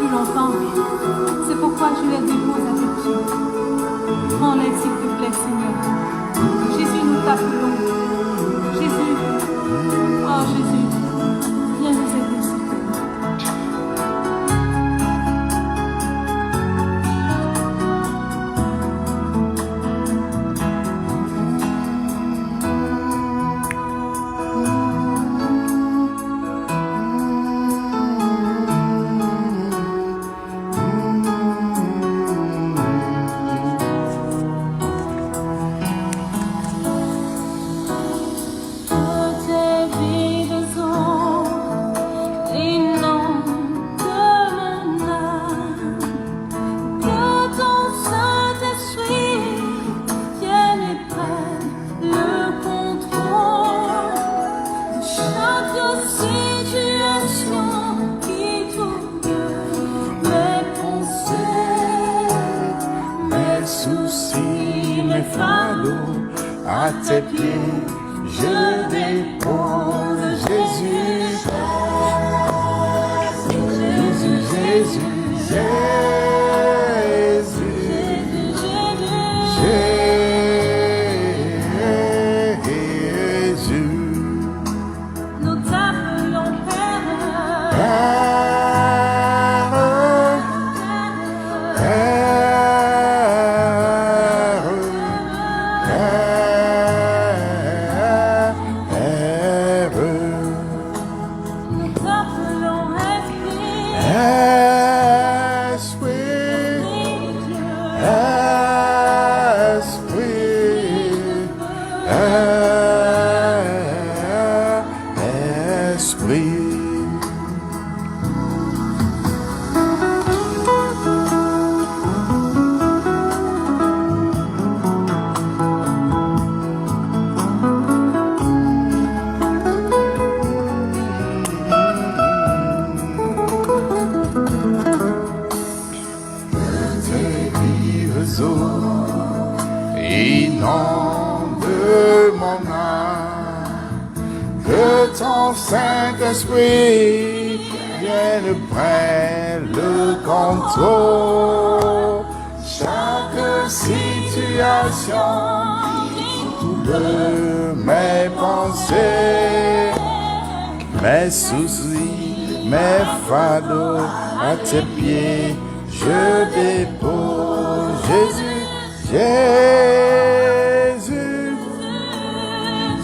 plus longtemps. C'est pourquoi je les dépose à tes pieds. Prends-les s'il te plaît, Seigneur. Jésus, nous t'appelons. Jésus, oh Jésus, viens nous aider, s'il te plaît. À tes pieds, je dépose Jésus. Jésus, Jésus, Jésus. Nous t'appelons Père. Saint-Esprit, viens prendre le contrôle. Chaque situation, toutes mes pensées, mes soucis, mes fardeaux, à tes pieds, je dépose Jésus, Jésus,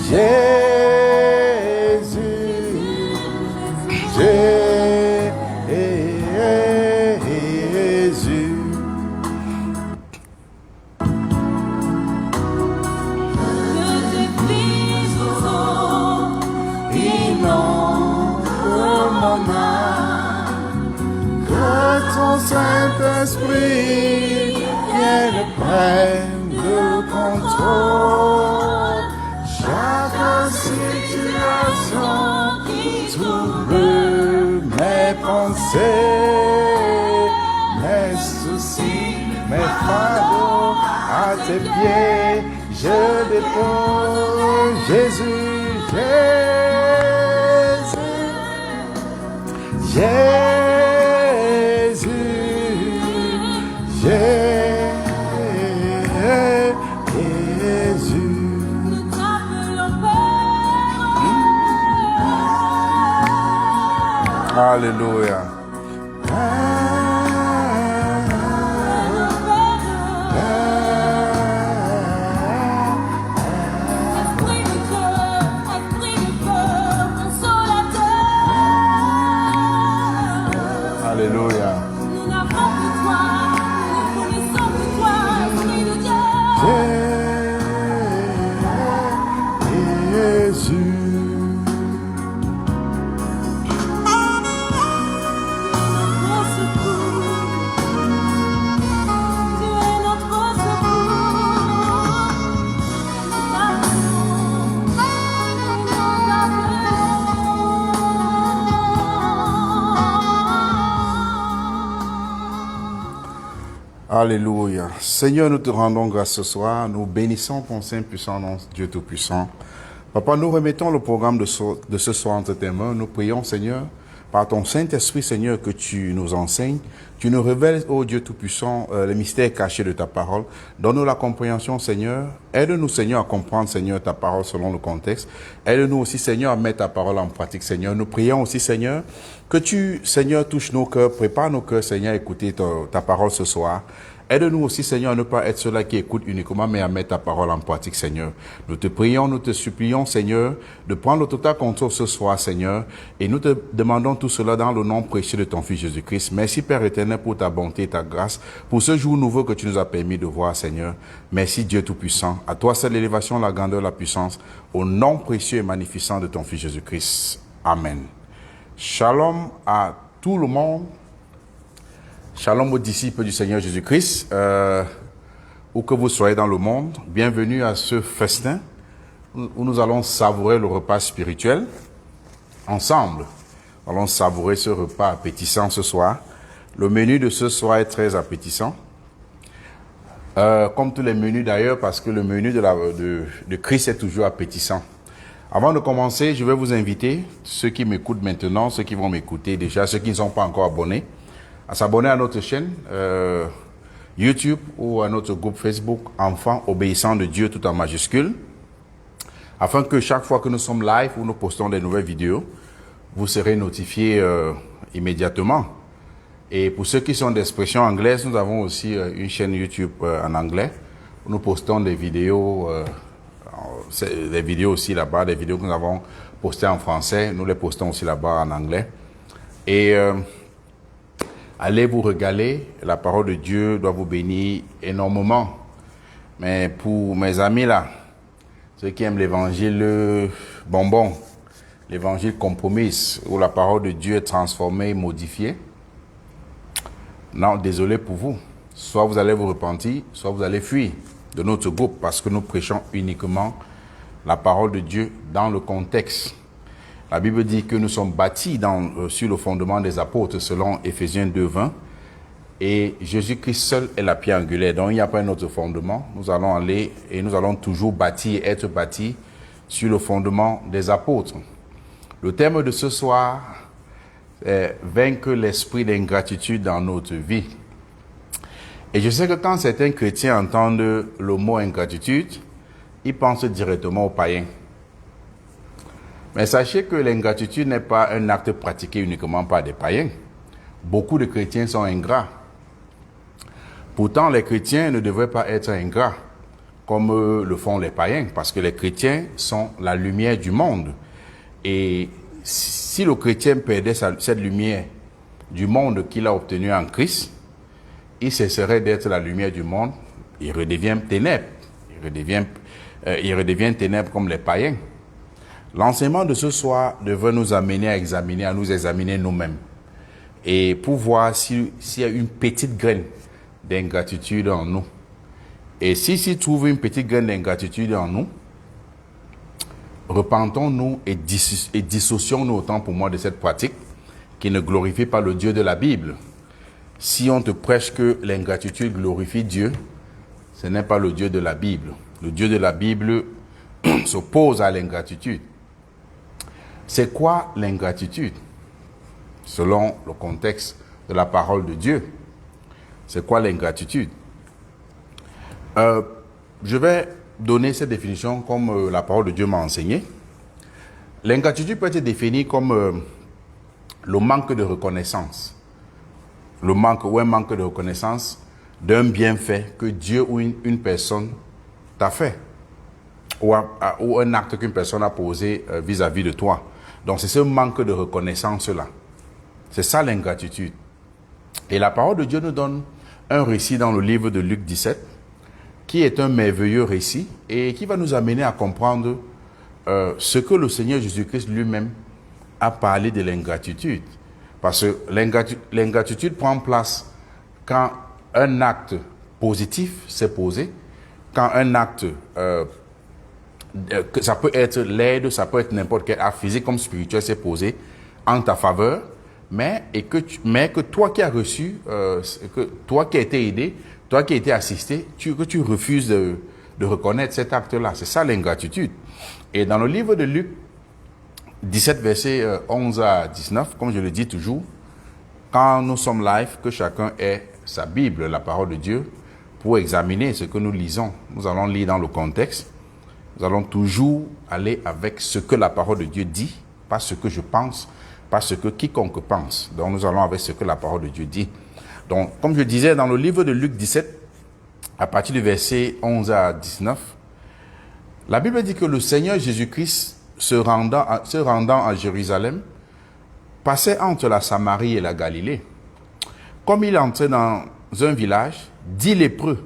Jésus. Saint-Esprit, viens prendre le contrôle. Chaque situation, toutes mes pensées, mes soucis, mes fardeaux, à tes pieds, je dépose Jésus, Jésus, Jésus. Alléluia. Alléluia. Nous n'avons que toi, nous connaissons que toi, Esprit de Dieu. Jésus. Alléluia. Seigneur, nous te rendons grâce ce soir. Nous bénissons ton Saint puissant nom, Dieu Tout-Puissant. Papa, nous remettons le programme de ce soir entre tes mains. Nous prions, Seigneur, par ton Saint-Esprit, Seigneur, que tu nous enseignes. Tu nous révèles, ô Dieu Tout-Puissant, les mystères cachés de ta parole. Donne-nous la compréhension, Seigneur. Aide-nous, Seigneur, à comprendre, Seigneur, ta parole selon le contexte. Aide-nous aussi, Seigneur, à mettre ta parole en pratique, Seigneur. Nous prions aussi, Seigneur, que tu, Seigneur, touches nos cœurs, prépare nos cœurs, Seigneur, à écouter ta parole ce soir. Aide-nous aussi, Seigneur, à ne pas être ceux-là qui écoutent uniquement, mais à mettre ta parole en pratique, Seigneur. Nous te prions, nous te supplions, Seigneur, de prendre le total contrôle ce soir, Seigneur. Et nous te demandons tout cela dans le nom précieux de ton Fils Jésus-Christ. Merci, Père éternel, pour ta bonté et ta grâce, pour ce jour nouveau que tu nous as permis de voir, Seigneur. Merci, Dieu Tout-Puissant. À toi, c'est l'élévation, la grandeur, la puissance, au nom précieux et magnificent de ton Fils Jésus-Christ. Amen. Shalom à tout le monde. Shalom aux disciples du Seigneur Jésus-Christ, où que vous soyez dans le monde. Bienvenue à ce festin où nous allons savourer le repas spirituel ensemble. Nous allons savourer ce repas appétissant ce soir. Le menu de ce soir est très appétissant. Comme tous les menus d'ailleurs, parce que le menu de Christ est toujours appétissant. Avant de commencer, je vais vous inviter, ceux qui m'écoutent maintenant, ceux qui vont m'écouter déjà, ceux qui ne sont pas encore abonnés, à s'abonner à notre chaîne YouTube ou à notre groupe Facebook Enfants obéissants de Dieu tout en majuscule, afin que chaque fois que nous sommes live ou nous postons des nouvelles vidéos, vous serez notifiés immédiatement. Et pour ceux qui sont d'expression anglaise, nous avons aussi une chaîne YouTube en anglais où nous postons des vidéos aussi là-bas, des vidéos que nous avons postées en français, nous les postons aussi là-bas en anglais. Et allez vous régaler, la parole de Dieu doit vous bénir énormément. Mais pour mes amis là, ceux qui aiment l'évangile bonbon, l'évangile compromis, où la parole de Dieu est transformée et modifiée, non, désolé pour vous. Soit vous allez vous repentir, soit vous allez fuir de notre groupe, parce que nous prêchons uniquement la parole de Dieu dans le contexte. La Bible dit que nous sommes bâtis sur le fondement des apôtres selon Éphésiens 2:20 et Jésus-Christ seul est la pierre angulaire. Donc il n'y a pas un autre fondement. Nous allons aller et nous allons toujours être bâtis sur le fondement des apôtres. Le thème de ce soir est vaincre l'esprit d'ingratitude dans notre vie. Et je sais que quand certains chrétiens entendent le mot ingratitude, ils pensent directement aux païens. Mais sachez que l'ingratitude n'est pas un acte pratiqué uniquement par des païens. Beaucoup de chrétiens sont ingrats. Pourtant, les chrétiens ne devraient pas être ingrats comme le font les païens, parce que les chrétiens sont la lumière du monde. Et si le chrétien perdait cette lumière du monde qu'il a obtenue en Christ, il cesserait d'être la lumière du monde, il redevient ténèbres. Il redevient ténèbres comme les païens. L'enseignement de ce soir devrait nous amener à nous examiner nous-mêmes. Et pour voir s'il y a une petite graine d'ingratitude en nous. Et s'il trouve une petite graine d'ingratitude en nous, repentons-nous et dissocions-nous autant pour moi de cette pratique qui ne glorifie pas le Dieu de la Bible. Si on te prêche que l'ingratitude glorifie Dieu, ce n'est pas le Dieu de la Bible. Le Dieu de la Bible s'oppose à l'ingratitude. C'est quoi l'ingratitude? Selon le contexte de la parole de Dieu, c'est quoi l'ingratitude? Je vais donner cette définition comme la parole de Dieu m'a enseigné. L'ingratitude peut être définie comme le manque de reconnaissance. Un manque de reconnaissance d'un bienfait que Dieu ou une personne t'a fait. Ou un acte qu'une personne a posé vis-à-vis de toi. Donc c'est ce manque de reconnaissance-là. C'est ça l'ingratitude. Et la parole de Dieu nous donne un récit dans le livre de Luc 17, qui est un merveilleux récit et qui va nous amener à comprendre ce que le Seigneur Jésus-Christ lui-même a parlé de l'ingratitude. Parce que l'ingratitude prend place quand un acte positif s'est posé, quand un acte, ça peut être l'aide, ça peut être n'importe quel acte physique comme spirituel s'est posé en ta faveur, mais que toi qui as reçu, que toi qui as été aidé, toi qui as été assisté, que tu refuses de reconnaître cet acte-là. C'est ça l'ingratitude. Et dans le livre de Luc, 17, versets 11 à 19, comme je le dis toujours, quand nous sommes live, que chacun ait sa Bible, la parole de Dieu, pour examiner ce que nous lisons. Nous allons lire dans le contexte. Nous allons toujours aller avec ce que la parole de Dieu dit, pas ce que je pense, pas ce que quiconque pense. Donc nous allons avec ce que la parole de Dieu dit. Donc, comme je disais, dans le livre de Luc 17, à partir du verset 11 à 19, la Bible dit que le Seigneur Jésus-Christ, se rendant à Jérusalem, passait entre la Samarie et la Galilée. Comme il entrait dans un village, 10 lépreux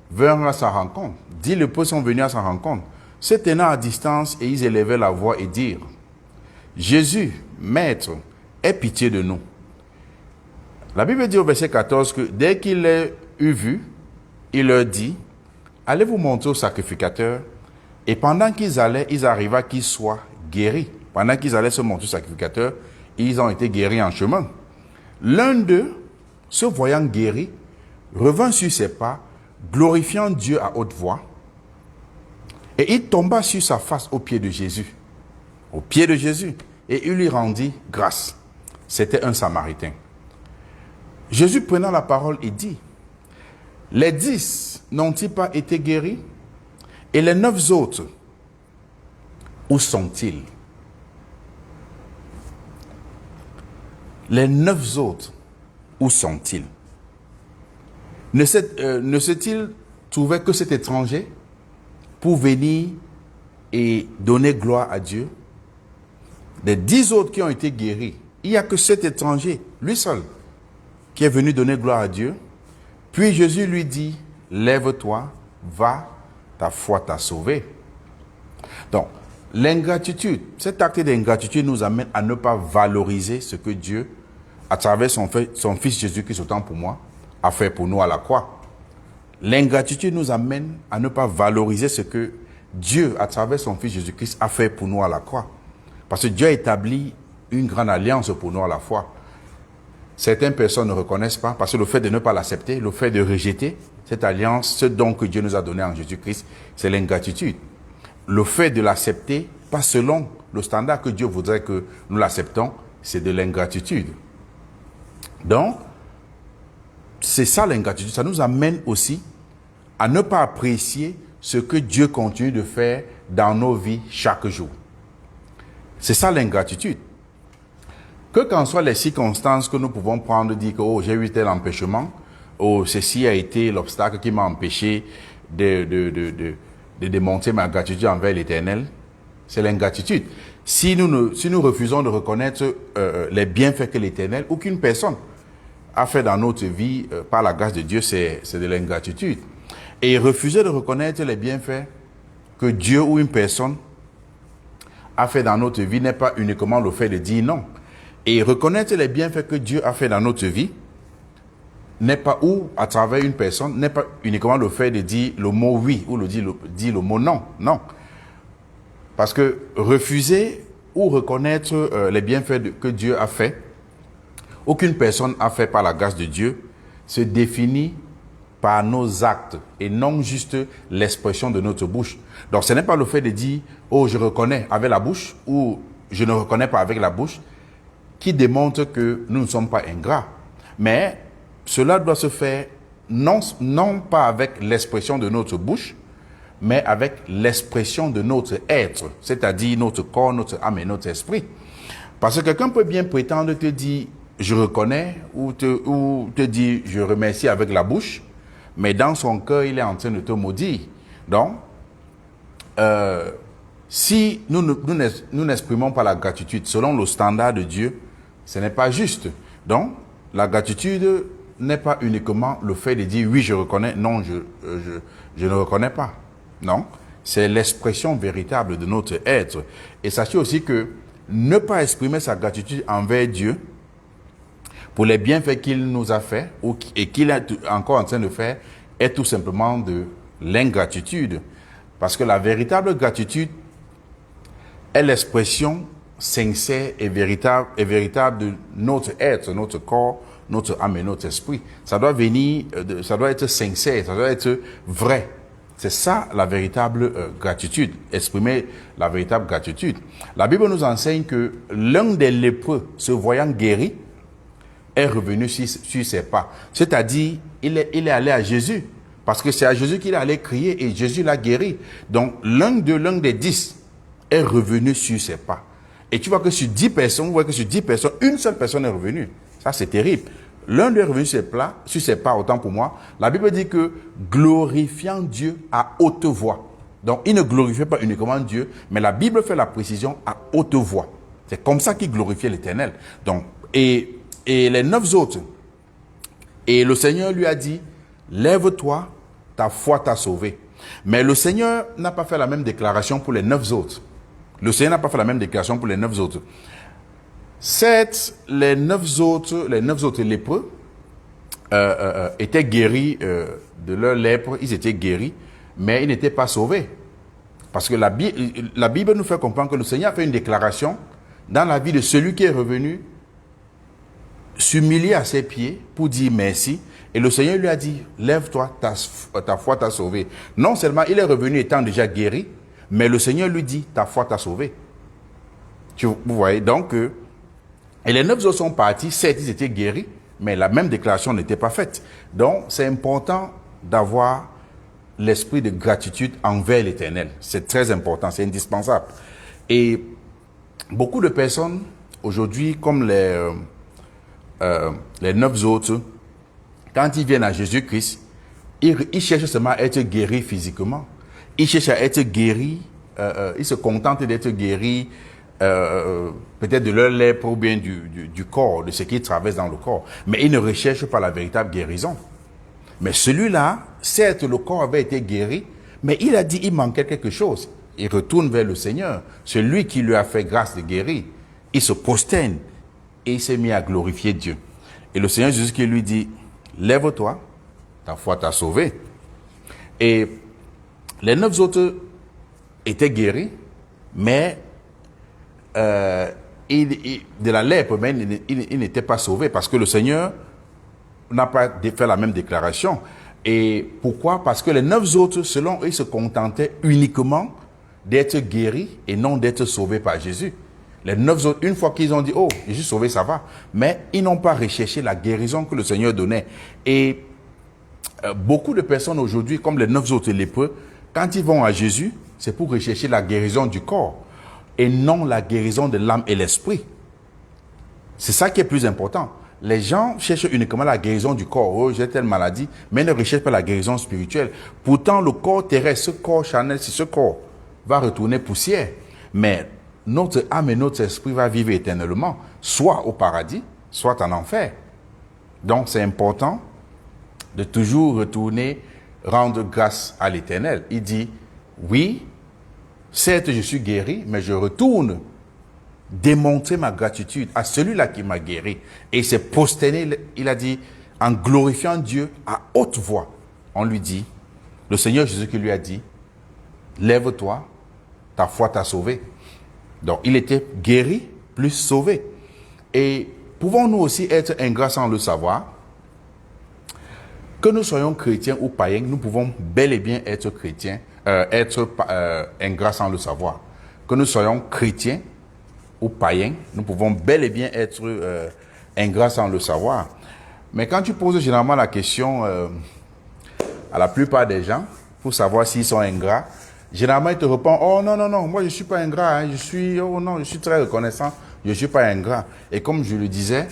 vinrent à sa rencontre. 10 lépreux sont venus à sa rencontre, se tenant à distance, et ils élevaient la voix et dirent: Jésus, Maître, aie pitié de nous. La Bible dit au verset 14 que dès qu'il les eut vus, il leur dit: allez vous montrer au sacrificateur. Et pendant qu'ils allaient, il arriva qu'ils soient guéris. Pendant qu'ils allaient se montrer au sacrificateur, ils ont été guéris en chemin. L'un d'eux, se voyant guéri, revint sur ses pas, glorifiant Dieu à haute voix, et il tomba sur sa face aux pieds de Jésus. Aux pieds de Jésus. Et il lui rendit grâce. C'était un Samaritain. Jésus prenant la parole et dit: les 10 n'ont-ils pas été guéris? Et les 9 autres, où sont-ils? Les 9 autres, où sont-ils? Ne s'est-il trouvé que cet étranger pour venir et donner gloire à Dieu? Des 10 autres qui ont été guéris, il n'y a que cet étranger, lui seul, qui est venu donner gloire à Dieu. Puis Jésus lui dit: lève-toi, va, ta foi t'a sauvé. Donc, l'ingratitude, cet acte d'ingratitude nous amène à ne pas valoriser ce que Dieu, à travers son Fils Jésus-Christ, autant pour moi, a fait pour nous à la croix. L'ingratitude nous amène à ne pas valoriser ce que Dieu, à travers son Fils Jésus-Christ, a fait pour nous à la croix. Parce que Dieu a établi une grande alliance pour nous à la foi. Certaines personnes ne reconnaissent pas, parce que le fait de ne pas l'accepter, le fait de rejeter cette alliance, ce don que Dieu nous a donné en Jésus-Christ, c'est l'ingratitude. Le fait de l'accepter, pas selon le standard que Dieu voudrait que nous l'acceptons, c'est de l'ingratitude. Donc, c'est ça l'ingratitude. Ça nous amène aussi à ne pas apprécier ce que Dieu continue de faire dans nos vies chaque jour. C'est ça l'ingratitude. Que qu'en soient les circonstances que nous pouvons prendre, dire que oh, j'ai eu tel empêchement, oh, ceci a été l'obstacle qui m'a empêché de démontrer ma gratitude envers l'Éternel, c'est l'ingratitude. Si nous refusons de reconnaître les bienfaits que l'Éternel ou qu'une personne a fait dans notre vie par la grâce de Dieu, c'est de l'ingratitude. Et refuser de reconnaître les bienfaits que Dieu ou une personne a fait dans notre vie n'est pas uniquement le fait de dire non. Et reconnaître les bienfaits que Dieu a fait dans notre vie n'est pas, ou à travers une personne, n'est pas uniquement le fait de dire le mot oui ou dire le mot non. Non. Parce que refuser ou reconnaître les bienfaits que Dieu a fait, aucune personne a fait par la grâce de Dieu, se définit par nos actes et non juste l'expression de notre bouche. Donc ce n'est pas le fait de dire « Oh, je reconnais avec la bouche » ou « Je ne reconnais pas avec la bouche » qui démontre que nous ne sommes pas ingrats. Mais cela doit se faire non pas avec l'expression de notre bouche, mais avec l'expression de notre être, c'est-à-dire notre corps, notre âme et notre esprit. Parce que quelqu'un peut bien prétendre te dire « Je reconnais » ou te dire « Je remercie » avec la bouche, mais dans son cœur, il est en train de te maudire. Donc, si nous n'exprimons pas la gratitude selon le standard de Dieu, ce n'est pas juste. Donc, la gratitude n'est pas uniquement le fait de dire « Oui, je reconnais », non, je ne reconnais pas. Non, c'est l'expression véritable de notre être. Et sachez aussi que ne pas exprimer sa gratitude envers Dieu pour les bienfaits qu'il nous a fait et qu'il est encore en train de faire est tout simplement de l'ingratitude. Parce que la véritable gratitude est l'expression sincère et véritable de notre être, notre corps, notre âme et notre esprit. Ça doit venir, ça doit être sincère, ça doit être vrai. C'est ça la véritable gratitude, exprimer la véritable gratitude. La Bible nous enseigne que l'un des lépreux, se voyant guéri, est revenu sur ses pas. C'est-à-dire, il est allé à Jésus, parce que c'est à Jésus qu'il est allé crier et Jésus l'a guéri. Donc, l'un des 10 est revenu sur ses pas. Et tu vois que sur 10 personnes, vous voyez que sur 10 personnes, une seule personne est revenue. Ça, c'est terrible. L'un d'eux est revenu sur ses pas, autant pour moi. La Bible dit que glorifiant Dieu à haute voix. Donc, il ne glorifiait pas uniquement Dieu, mais la Bible fait la précision à haute voix. C'est comme ça qu'il glorifiait l'Éternel. Donc, et les 9 autres, et le Seigneur lui a dit, lève-toi, ta foi t'a sauvé. Mais le Seigneur n'a pas fait la même déclaration pour les 9 autres. Le Seigneur n'a pas fait la même déclaration pour les 9 autres. Certes, les 9 autres lépreux étaient guéris de leur lèpre, ils étaient guéris, mais ils n'étaient pas sauvés. Parce que la Bible nous fait comprendre que le Seigneur a fait une déclaration dans la vie de celui qui est revenu s'humilier à ses pieds pour dire merci. Et le Seigneur lui a dit, lève-toi, ta foi t'a sauvé. Non seulement il est revenu étant déjà guéri, mais le Seigneur lui dit, ta foi t'a sauvé. Vous voyez, donc, et les 9 autres sont partis, 7 ils étaient guéris, mais la même déclaration n'était pas faite. Donc, c'est important d'avoir l'esprit de gratitude envers l'Éternel. C'est très important, c'est indispensable. Et beaucoup de personnes, aujourd'hui, comme les 9 autres, quand ils viennent à Jésus-Christ, ils cherchent seulement à être guéris physiquement. Ils cherchent à être guéris, ils se contentent d'être guéris, peut-être de leur lèpre ou bien du corps, de ce qui traverse dans le corps. Mais ils ne recherchent pas la véritable guérison. Mais celui-là, certes, le corps avait été guéri, mais il a dit il manquait quelque chose. Il retourne vers le Seigneur, celui qui lui a fait grâce de guérir. Il se prosterne et il s'est mis à glorifier Dieu. Et le Seigneur Jésus qui lui dit, lève-toi, ta foi t'a sauvé. Et les 9 autres étaient guéris, mais de la lèpre, mais il n'était pas sauvé parce que le Seigneur n'a pas fait la même déclaration. Et pourquoi? Parce que les 9 autres, selon eux, ils se contentaient uniquement d'être guéris et non d'être sauvés par Jésus. Les 9 autres, une fois qu'ils ont dit, oh, je suis sauvé, ça va. Mais ils n'ont pas recherché la guérison que le Seigneur donnait. Et beaucoup de personnes aujourd'hui, comme les 9 autres lépreux, quand ils vont à Jésus, c'est pour rechercher la guérison du corps et non la guérison de l'âme et l'esprit. C'est ça qui est plus important. Les gens cherchent uniquement la guérison du corps. Oh, j'ai telle maladie, mais ne recherchent pas la guérison spirituelle. Pourtant, le corps terrestre, ce corps charnel, si ce corps va retourner poussière, mais notre âme et notre esprit va vivre éternellement, soit au paradis, soit en enfer. Donc, c'est important de toujours retourner, rendre grâce à l'Éternel. Il dit, oui, certes, je suis guéri, mais je retourne démontrer ma gratitude à celui-là qui m'a guéri. Et il s'est prosterné, il a dit, en glorifiant Dieu à haute voix. On lui dit, le Seigneur Jésus qui lui a dit, lève-toi, ta foi t'a sauvé. Donc, il était guéri plus sauvé. Et pouvons-nous aussi être ingrats sans le savoir? Que nous soyons chrétiens ou païens, nous pouvons bel et bien être chrétiens, ingrats sans le savoir. Que nous soyons chrétiens ou païens, nous pouvons bel et bien être ingrats sans le savoir. Mais quand tu poses généralement la question à la plupart des gens, pour savoir s'ils sont ingrats, généralement ils te répondent, oh non, non, non, moi je ne suis pas ingrat, hein, je suis très reconnaissant, je ne suis pas ingrat. Et comme je le disais,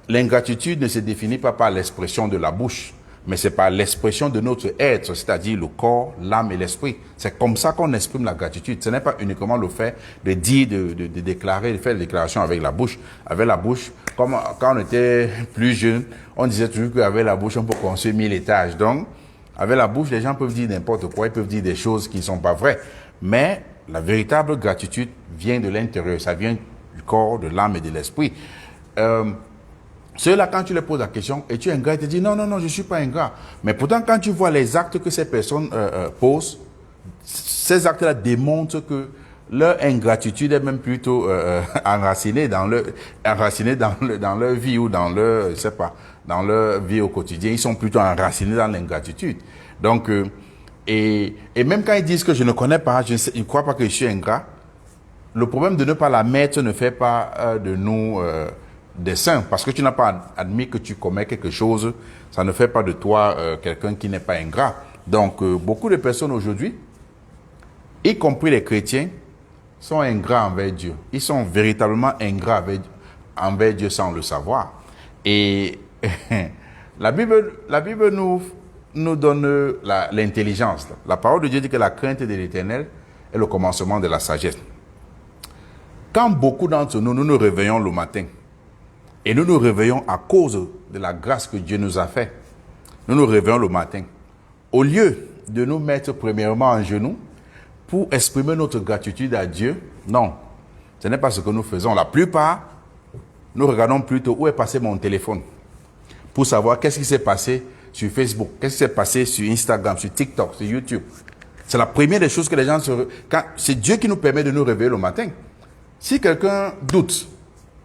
l'ingratitude ne se définit pas par l'expression de la bouche, mais c'est par l'expression de notre être, c'est-à-dire le corps, l'âme et l'esprit. C'est comme ça qu'on exprime la gratitude. Ce n'est pas uniquement le fait de dire, de déclarer, de faire des déclarations avec la bouche. Avec la bouche, comme quand on était plus jeune, on disait toujours qu'avec la bouche, on peut construire 1000 étages. Donc, avec la bouche, les gens peuvent dire n'importe quoi, ils peuvent dire des choses qui ne sont pas vraies. Mais la véritable gratitude vient de l'intérieur, ça vient du corps, de l'âme et de l'esprit. Ceux-là, quand tu leur poses la question, et tu es ingrat, ils te disent non, non, non, je ne suis pas ingrat. Mais pourtant, quand tu vois les actes que ces personnes posent, ces actes-là démontrent que leur ingratitude est même plutôt enracinée dans leur vie ou dans leur, dans leur vie au quotidien. Ils sont plutôt enracinés dans l'ingratitude. Donc, Et même quand ils disent que je ne connais pas, je ne crois pas que je suis ingrat, le problème de ne pas la mettre ne fait pas de nous des saints. Parce que tu n'as pas admis que tu commets quelque chose, ça ne fait pas de toi quelqu'un qui n'est pas ingrat. Donc, beaucoup de personnes aujourd'hui, y compris les chrétiens, sont ingrats envers Dieu. Ils sont véritablement ingrats envers Dieu sans le savoir. Et la Bible nous donne l'intelligence. La parole de Dieu dit que la crainte de l'Éternel est le commencement de la sagesse. Quand beaucoup d'entre nous, nous réveillons le matin, et nous nous réveillons à cause de la grâce que Dieu nous a faite, nous nous réveillons le matin, au lieu de nous mettre premièrement en genoux pour exprimer notre gratitude à Dieu, non, ce n'est pas ce que nous faisons. La plupart, nous regardons plutôt où est passé mon téléphone pour savoir qu'est-ce qui s'est passé sur Facebook, qu'est-ce qui s'est passé sur Instagram, sur TikTok, sur YouTube. C'est la première des choses que les gens c'est Dieu qui nous permet de nous réveiller le matin. Si quelqu'un doute,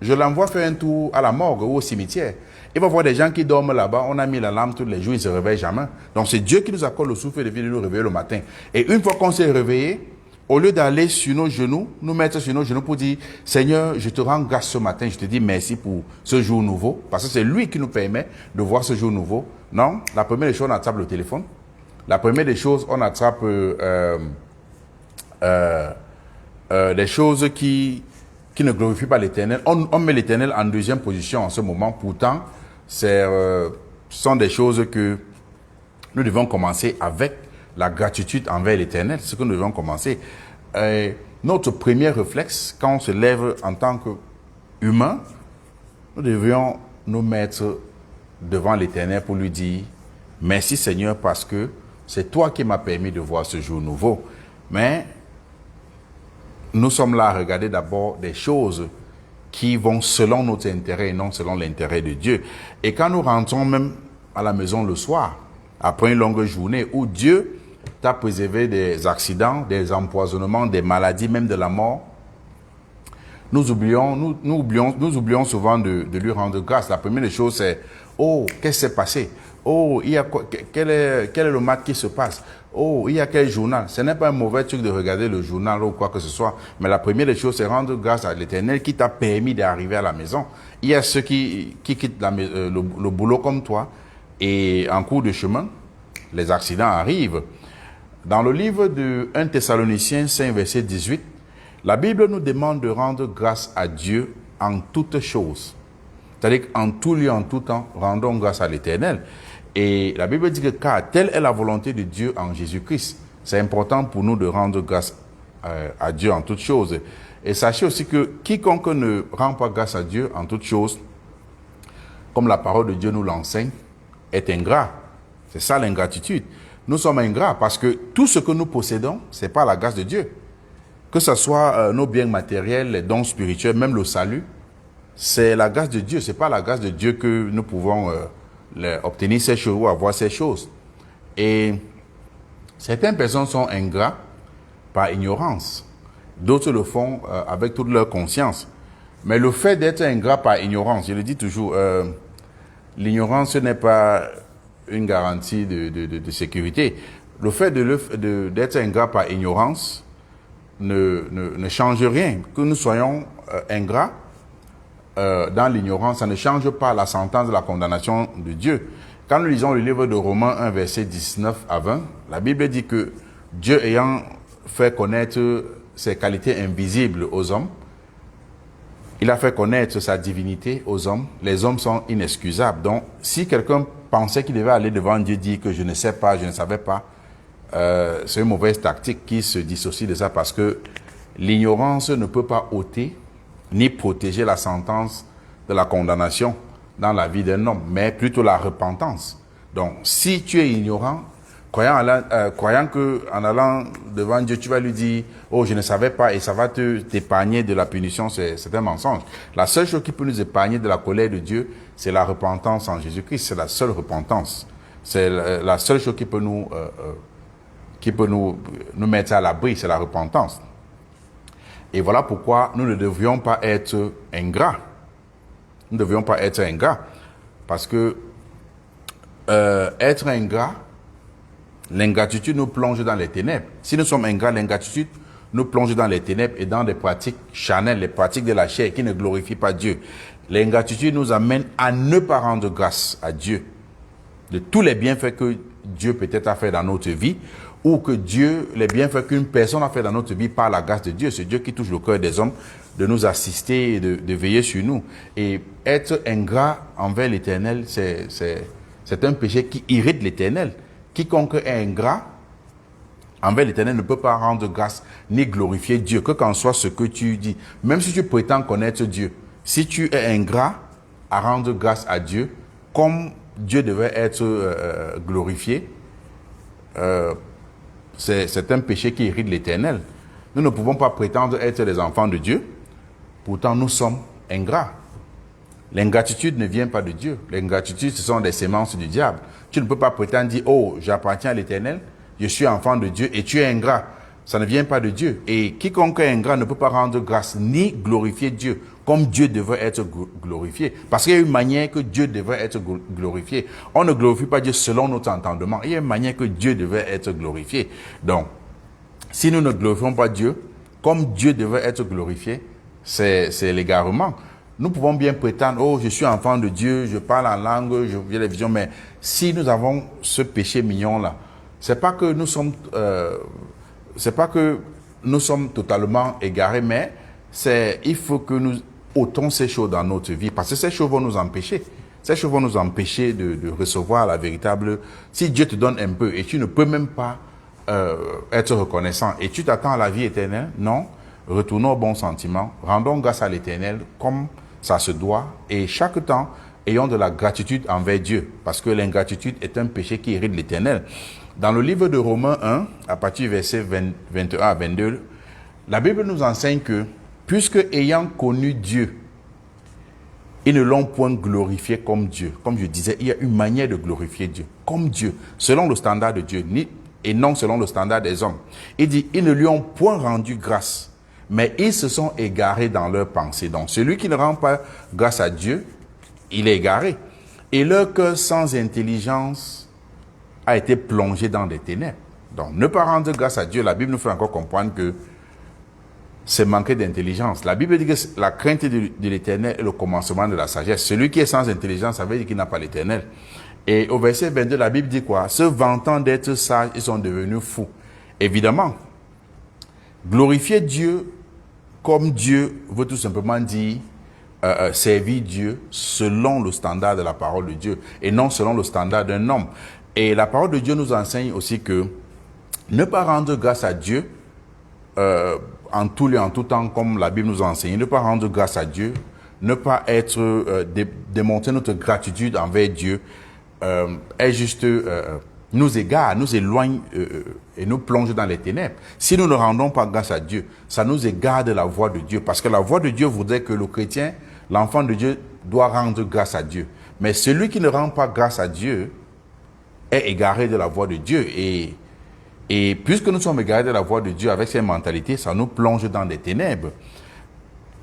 je l'envoie faire un tour à la morgue ou au cimetière. Il va voir des gens qui dorment là-bas. On a mis l'alarme tous les jours, ils ne se réveillent jamais. Donc c'est Dieu qui nous accorde le souffle de vie de nous réveiller le matin. Et une fois qu'on s'est réveillé, au lieu d'aller sur nos genoux, nous mettre sur nos genoux pour dire « Seigneur, je te rends grâce ce matin, je te dis merci pour ce jour nouveau. » Parce que c'est lui qui nous permet de voir ce jour nouveau. Non, la première des choses, on attrape le téléphone. La première des choses, on attrape des choses qui ne glorifient pas l'Éternel. On met l'Éternel en deuxième position en ce moment. Pourtant, ce sont des choses que nous devons commencer avec la gratitude envers l'Éternel. C'est ce que nous devons commencer. Notre premier réflexe, quand on se lève en tant qu'humain, nous devions nous mettre devant l'Éternel pour lui dire « Merci Seigneur parce que c'est toi qui m'as permis de voir ce jour nouveau. » Mais nous sommes là à regarder d'abord des choses qui vont selon notre intérêt et non selon l'intérêt de Dieu. Et quand nous rentrons même à la maison le soir, après une longue journée où Dieu t'a préservé des accidents, des empoisonnements, des maladies, même de la mort, nous oublions souvent de lui rendre grâce. La première des choses, c'est « Oh, qu'est-ce qui s'est passé? Oh, quel est le match qui se passe? Oh, il y a quel journal ?» Ce n'est pas un mauvais truc de regarder le journal ou quoi que ce soit, mais la première des choses, c'est rendre grâce à l'Éternel qui t'a permis d'arriver à la maison. Il y a ceux qui quittent le boulot comme toi et en cours de chemin, les accidents arrivent. Dans le livre de 1 Thessaloniciens 5, verset 18, la Bible nous demande de rendre grâce à Dieu en toutes choses. C'est-à-dire qu'en tout lieu, en tout temps, rendons grâce à l'Éternel. Et la Bible dit que car telle est la volonté de Dieu en Jésus-Christ, c'est important pour nous de rendre grâce à Dieu en toutes choses. Et sachez aussi que quiconque ne rend pas grâce à Dieu en toutes choses, comme la parole de Dieu nous l'enseigne, est ingrat. C'est ça l'ingratitude. Nous sommes ingrats parce que tout ce que nous possédons, c'est pas la grâce de Dieu. Que ce soit nos biens matériels, les dons spirituels, même le salut, c'est la grâce de Dieu. C'est pas la grâce de Dieu que nous pouvons obtenir ces choses ou avoir ces choses. Et certaines personnes sont ingrats par ignorance. D'autres le font avec toute leur conscience. Mais le fait d'être ingrat par ignorance, je le dis toujours, l'ignorance n'est pas une garantie de sécurité. Le fait d'être ingrat par ignorance ne change rien. Que nous soyons ingrats dans l'ignorance, ça ne change pas la sentence de la condamnation de Dieu. Quand nous lisons le livre de Romains 1, verset 19 à 20, la Bible dit que Dieu ayant fait connaître ses qualités invisibles aux hommes, il a fait connaître sa divinité aux hommes. Les hommes sont inexcusables. Donc, si quelqu'un pensait qu'il devait aller devant Dieu dire que je ne sais pas, je ne savais pas, c'est une mauvaise tactique qui se dissocie de ça parce que l'ignorance ne peut pas ôter ni protéger la sentence de la condamnation dans la vie d'un homme, mais plutôt la repentance. Donc, si tu es ignorant, croyant qu'en allant devant Dieu, tu vas lui dire « Oh, je ne savais pas » et ça va t'épargner de la punition, c'est un mensonge. La seule chose qui peut nous épargner de la colère de Dieu, c'est la repentance en Jésus-Christ. C'est la seule repentance. C'est la seule chose qui peut nous mettre à l'abri, c'est la repentance. Et voilà pourquoi nous ne devrions pas être ingrats. Nous ne devrions pas être ingrats. Parce que être ingrat, L'ingratitude nous plonge dans les ténèbres. Si nous sommes ingrats, l'ingratitude nous plonge dans les ténèbres et dans des pratiques charnelles, les pratiques de la chair qui ne glorifient pas Dieu. L'ingratitude nous amène à ne pas rendre grâce à Dieu de tous les bienfaits que Dieu peut-être a fait dans notre vie, ou que Dieu, les bienfaits qu'une personne a fait dans notre vie par la grâce de Dieu. C'est Dieu qui touche le cœur des hommes de nous assister et de veiller sur nous. Et être ingrat envers l'Éternel, c'est un péché qui irrite l'Éternel. Quiconque est ingrat envers l'Éternel ne peut pas rendre grâce ni glorifier Dieu, que qu'en soit ce que tu dis. Même si tu prétends connaître Dieu, si tu es ingrat à rendre grâce à Dieu, comme Dieu devait être glorifié, c'est un péché qui irrite l'Éternel. Nous ne pouvons pas prétendre être des enfants de Dieu, pourtant nous sommes ingrats. L'ingratitude ne vient pas de Dieu. L'ingratitude, ce sont des sémences du diable. Tu ne peux pas prétendre dire, oh, j'appartiens à l'Éternel, je suis enfant de Dieu et tu es ingrat. Ça ne vient pas de Dieu. Et quiconque est ingrat ne peut pas rendre grâce ni glorifier Dieu comme Dieu devrait être glorifié. Parce qu'il y a une manière que Dieu devrait être glorifié. On ne glorifie pas Dieu selon notre entendement. Il y a une manière que Dieu devrait être glorifié. Donc, si nous ne glorifions pas Dieu comme Dieu devrait être glorifié, c'est l'égarement. Nous pouvons bien prétendre, oh, je suis enfant de Dieu, je parle en langue, je vois les visions, mais si nous avons ce péché mignon-là, c'est pas que nous sommes totalement égarés, mais il faut que nous ôtons ces choses dans notre vie, parce que ces choses vont nous empêcher. Ces choses vont nous empêcher de recevoir la véritable... Si Dieu te donne un peu et tu ne peux même pas être reconnaissant et tu t'attends à la vie éternelle, non, retournons au bon sentiment, rendons grâce à l'Éternel comme ça se doit et chaque temps, ayons de la gratitude envers Dieu, parce que l'ingratitude est un péché qui irrite l'Éternel. Dans le livre de Romains 1, à partir du verset 21 à 22, la Bible nous enseigne que, puisque ayant connu Dieu, ils ne l'ont point glorifié comme Dieu. Comme je disais, il y a une manière de glorifier Dieu, comme Dieu, selon le standard de Dieu, et non selon le standard des hommes. Il dit, ils ne lui ont point rendu grâce, mais ils se sont égarés dans leurs pensées. Donc, celui qui ne rend pas grâce à Dieu, il est égaré. Et leur cœur sans intelligence a été plongé dans des ténèbres. Donc, ne pas rendre grâce à Dieu, la Bible nous fait encore comprendre que c'est manquer d'intelligence. La Bible dit que la crainte de l'Éternel est le commencement de la sagesse. Celui qui est sans intelligence, ça veut dire qu'il n'a pas l'Éternel. Et au verset 22, la Bible dit quoi? Se vantant d'être sages, ils sont devenus fous. Évidemment, glorifier Dieu comme Dieu veut tout simplement dire servir Dieu selon le standard de la parole de Dieu et non selon le standard d'un homme. Et la parole de Dieu nous enseigne aussi que ne pas rendre grâce à Dieu en tout lieu, en tout temps, comme la Bible nous a enseigné, ne pas rendre grâce à Dieu, ne pas être démontrer notre gratitude envers Dieu est juste nous égare, nous éloigne et nous plonge dans les ténèbres. Si nous ne rendons pas grâce à Dieu, ça nous égare de la voie de Dieu, parce que la voie de Dieu voudrait que le chrétien, l'enfant de Dieu, doit rendre grâce à Dieu. Mais celui qui ne rend pas grâce à Dieu est égaré de la voie de Dieu. Et puisque nous sommes égarés de la voie de Dieu avec cette mentalité, ça nous plonge dans des ténèbres.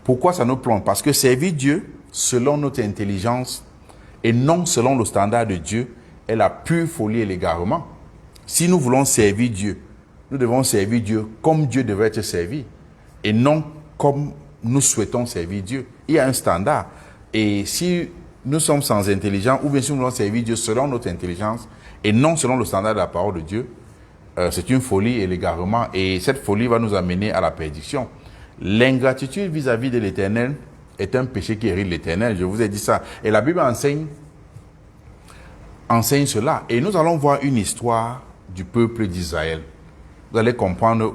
Pourquoi ça nous plonge? Parce que servir Dieu selon notre intelligence et non selon le standard de Dieu est la pure folie et l'égarement. Si nous voulons servir Dieu, nous devons servir Dieu comme Dieu devrait être servi et non comme nous souhaitons servir Dieu. Il y a un standard. Et si nous sommes sans intelligence, ou bien si nous voulons servir Dieu selon notre intelligence et non selon le standard de la parole de Dieu, c'est une folie et l'égarement. Et cette folie va nous amener à la perdition. L'ingratitude vis-à-vis de l'Éternel est un péché qui hérite l'Éternel. Je vous ai dit ça. Et la Bible enseigne cela. Et nous allons voir une histoire du peuple d'Israël. Vous allez comprendre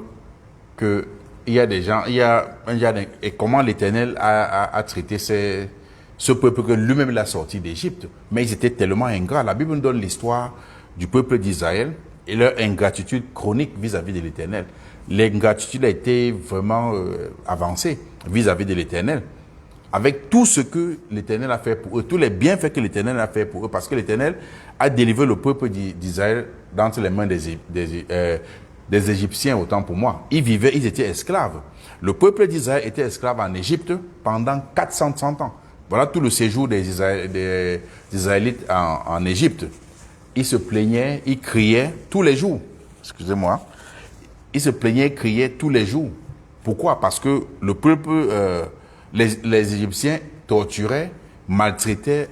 que il y a des gens, et comment l'Éternel a traité ce peuple que lui-même l'a sorti d'Égypte. Mais ils étaient tellement ingrats. La Bible nous donne l'histoire du peuple d'Israël et leur ingratitude chronique vis-à-vis de l'Éternel. L'ingratitude a été vraiment avancée vis-à-vis de l'Éternel. Avec tout ce que l'Éternel a fait pour eux, tous les bienfaits que l'Éternel a fait pour eux, parce que l'Éternel a délivré le peuple d'Israël d'entre les mains des Égyptiens, autant pour moi. Ils étaient esclaves. Le peuple d'Israël était esclave en Égypte pendant 430 ans. Voilà tout le séjour des Israélites en Égypte. il se plaignait, il criait tous les jours. Excusez-moi. Il se plaignait, criait tous les jours. Pourquoi? Parce que le peuple, les Égyptiens torturaient, maltraitaient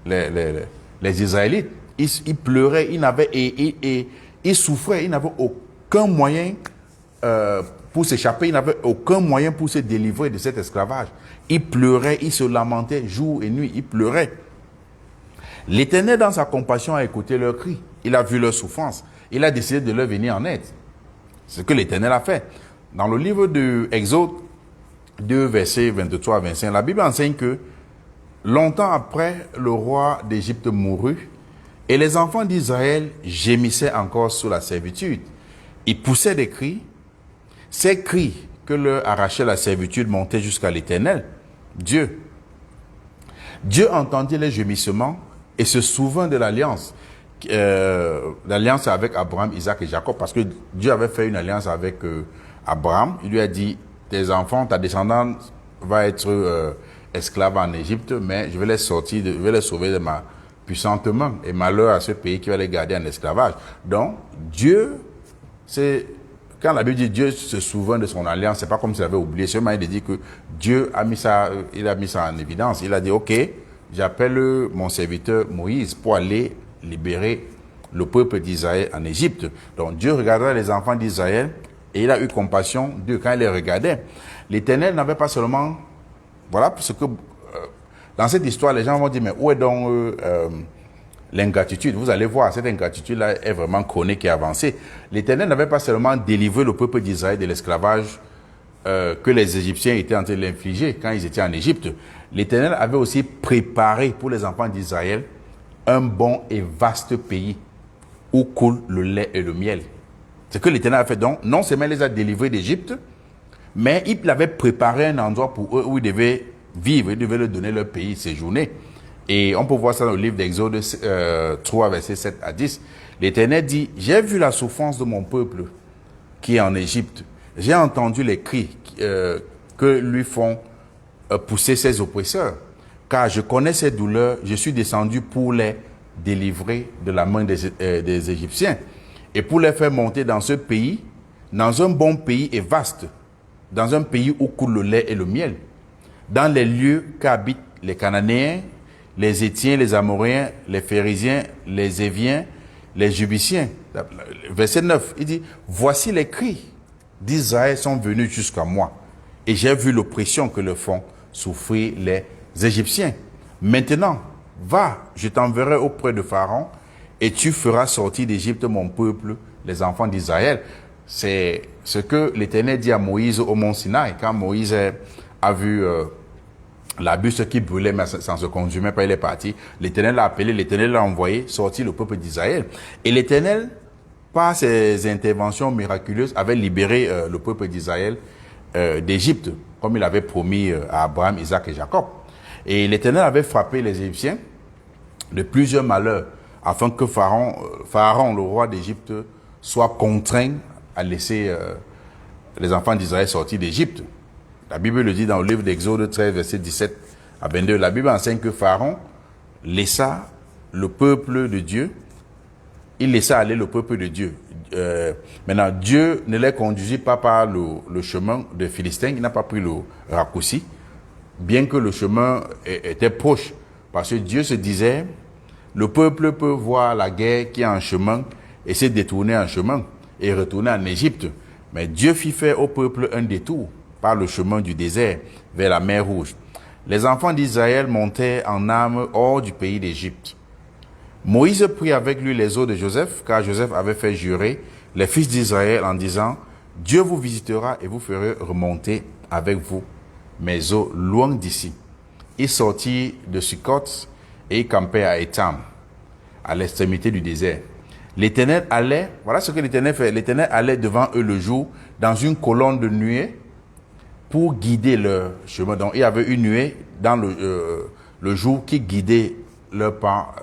les Israélites. Ils pleuraient, ils souffraient, ils n'avaient aucun moyen pour s'échapper, ils n'avaient aucun moyen pour se délivrer de cet esclavage. Ils pleuraient, ils se lamentaient jour et nuit, ils pleuraient. L'Éternel, dans sa compassion, a écouté leurs cris. Il a vu leur souffrance. Il a décidé de leur venir en aide. C'est ce que l'Éternel a fait. Dans le livre de Exode 2, versets 23 à 25, la Bible enseigne que longtemps après, le roi d'Égypte mourut et les enfants d'Israël gémissaient encore sous la servitude. Ils poussaient des cris. Ces cris que leur arrachait la servitude montaient jusqu'à l'Éternel, Dieu. Dieu entendit les gémissements et se souvint de l'alliance. L'alliance avec Abraham, Isaac et Jacob, parce que Dieu avait fait une alliance avec Abraham. Il lui a dit, tes enfants, ta descendance va être esclave en Égypte, mais je vais les sortir, je vais les sauver de ma puissante main. Et malheur à ce pays qui va les garder en esclavage. Donc, Dieu, quand la Bible dit Dieu se souvient de son alliance, c'est pas comme s'il avait oublié. Seulement, il dit que Dieu a mis ça, il a mis ça en évidence. Il a dit, ok, j'appelle mon serviteur Moïse pour aller libérer le peuple d'Israël en Égypte. Donc Dieu regardait les enfants d'Israël et il a eu compassion d'eux quand il les regardait. L'Éternel n'avait pas seulement... Voilà ce que... dans cette histoire, les gens vont dire, mais où est donc l'ingratitude? Vous allez voir, cette ingratitude-là est vraiment chronique et avancée. L'Éternel n'avait pas seulement délivré le peuple d'Israël de l'esclavage que les Égyptiens étaient en train de l'infliger quand ils étaient en Égypte. L'Éternel avait aussi préparé pour les enfants d'Israël un bon et vaste pays où coule le lait et le miel. C'est ce que l'Éternel a fait. Donc, non seulement il les a délivrés d'Égypte, mais il avait préparé un endroit pour eux où ils devaient vivre, ils devaient leur donner leur pays, séjourner. Et on peut voir ça dans le livre d'Exode 3, versets 7 à 10. L'Éternel dit, j'ai vu la souffrance de mon peuple qui est en Égypte. J'ai entendu les cris que lui font pousser ses oppresseurs. Car je connais ces douleurs, je suis descendu pour les délivrer de la main des Égyptiens et pour les faire monter dans ce pays, dans un bon pays et vaste, dans un pays où coule le lait et le miel, dans les lieux qu'habitent les Cananéens, les Hétiens, les Amoréens, les Phérésiens, les Éviens, les Jubiciens. Verset 9, il dit, voici les cris d'Israël sont venus jusqu'à moi et j'ai vu l'oppression que le font souffrir les Égyptiens. Maintenant, va, je t'enverrai auprès de Pharaon et tu feras sortir d'Égypte mon peuple, les enfants d'Israël. C'est ce que l'Éternel dit à Moïse au mont Sinaï, quand Moïse a vu la bûche qui brûlait mais sans se consumer pas, il est parti. L'Éternel l'a appelé, l'Éternel l'a envoyé sortir le peuple d'Israël. Et l'Éternel, par ses interventions miraculeuses, avait libéré le peuple d'Israël d'Égypte, comme il avait promis à Abraham, Isaac et Jacob. Et l'Éternel avait frappé les Égyptiens de plusieurs malheurs, afin que Pharaon, le roi d'Égypte, soit contraint à laisser les enfants d'Israël sortir d'Égypte. La Bible le dit dans le livre d'Exode 13, verset 17 à 22. La Bible enseigne que Pharaon laissa le peuple de Dieu, il laissa aller le peuple de Dieu. Maintenant, Dieu ne les conduisit pas par le chemin des Philistins, il n'a pas pris le raccourci, bien que le chemin était proche. Parce que Dieu se disait, le peuple peut voir la guerre qui est en chemin et se détourner en chemin et retourner en Égypte. Mais Dieu fit faire au peuple un détour par le chemin du désert vers la mer Rouge. Les enfants d'Israël montaient en armes hors du pays d'Égypte. Moïse prit avec lui les os de Joseph, car Joseph avait fait jurer les fils d'Israël en disant, Dieu vous visitera et vous ferez remonter avec vous mes os loin d'ici. Il sortit de Sukkot et il campait à Étam, à l'extrémité du désert. L'Éternel allait, voilà ce que l'Éternel fait, l'Éternel allait devant eux le jour dans une colonne de nuée pour guider leur chemin. Donc il y avait une nuée dans le jour qui guidait leur pas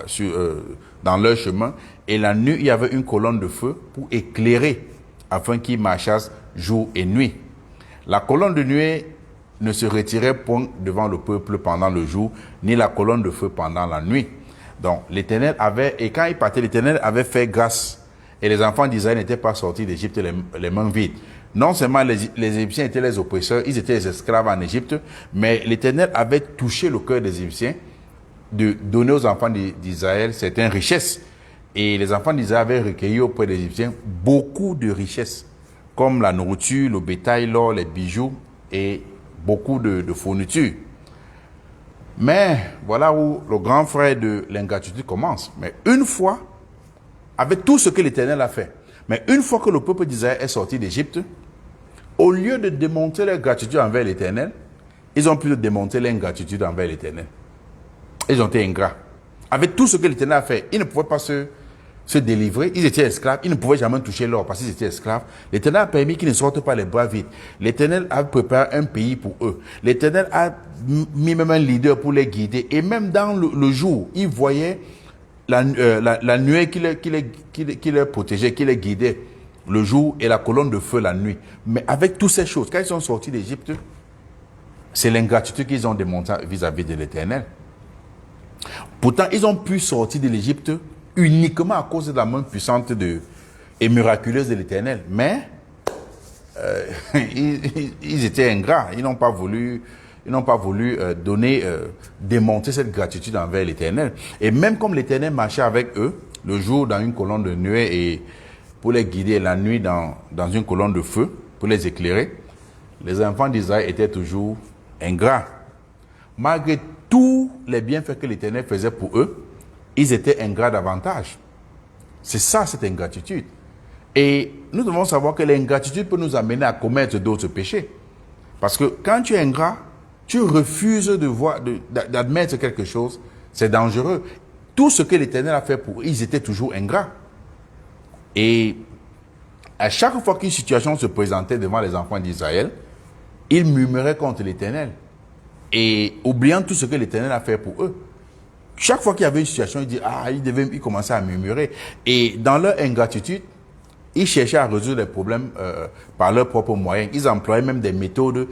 dans leur chemin, et la nuit il y avait une colonne de feu pour éclairer afin qu'ils marchassent jour et nuit. La colonne de nuée ne se retirait point devant le peuple pendant le jour, ni la colonne de feu pendant la nuit. Donc, l'Éternel avait, et quand il partait, l'Éternel avait fait grâce. Et les enfants d'Israël n'étaient pas sortis d'Égypte les mains vides. Non seulement les Égyptiens étaient les oppresseurs, ils étaient les esclaves en Égypte, mais l'Éternel avait touché le cœur des Égyptiens de donner aux enfants d'Israël certaines richesses. Et les enfants d'Israël avaient recueilli auprès des Égyptiens beaucoup de richesses, comme la nourriture, le bétail, l'or, les bijoux et beaucoup de fournitures. Mais voilà où le grand frère de l'ingratitude commence. Mais une fois, avec tout ce que l'Éternel a fait, mais une fois que le peuple d'Israël est sorti d'Égypte, au lieu de démontrer leur gratitude envers l'Éternel, ils ont plutôt démontré leur ingratitude envers l'Éternel. Ils ont été ingrats. Avec tout ce que l'Éternel a fait, ils ne pouvaient pas se délivrer. Ils étaient esclaves. Ils ne pouvaient jamais toucher l'or parce qu'ils étaient esclaves. L'Éternel a permis qu'ils ne sortent pas les bras vides. L'Éternel a préparé un pays pour eux. L'Éternel a mis même un leader pour les guider. Et même dans le jour, ils voyaient la nuée qui les protégeait, qui les guidait le jour et la colonne de feu la nuit. Mais avec toutes ces choses, quand ils sont sortis d'Égypte, c'est l'ingratitude qu'ils ont démontré vis-à-vis de l'Éternel. Pourtant, ils ont pu sortir de l'Égypte uniquement à cause de la main puissante et miraculeuse de l'Éternel. Mais ils étaient ingrats. Ils n'ont pas voulu démontrer cette gratitude envers l'Éternel. Et même comme l'Éternel marchait avec eux, le jour dans une colonne de nuée et pour les guider, la nuit dans une colonne de feu pour les éclairer, les enfants d'Israël étaient toujours ingrats. Malgré tous les bienfaits que l'Éternel faisait pour eux, ils étaient ingrats davantage. C'est ça, cette ingratitude. Et nous devons savoir que l'ingratitude peut nous amener à commettre d'autres péchés. Parce que quand tu es ingrat, tu refuses d'admettre quelque chose, c'est dangereux. Tout ce que l'Éternel a fait pour eux, ils étaient toujours ingrats. Et à chaque fois qu'une situation se présentait devant les enfants d'Israël, ils murmuraient contre l'Éternel. Et oubliant tout ce que l'Éternel a fait pour eux. Chaque fois qu'il y avait une situation, ils commençaient à murmurer. Et dans leur ingratitude, ils cherchaient à résoudre les problèmes par leurs propres moyens. Ils employaient même des méthodes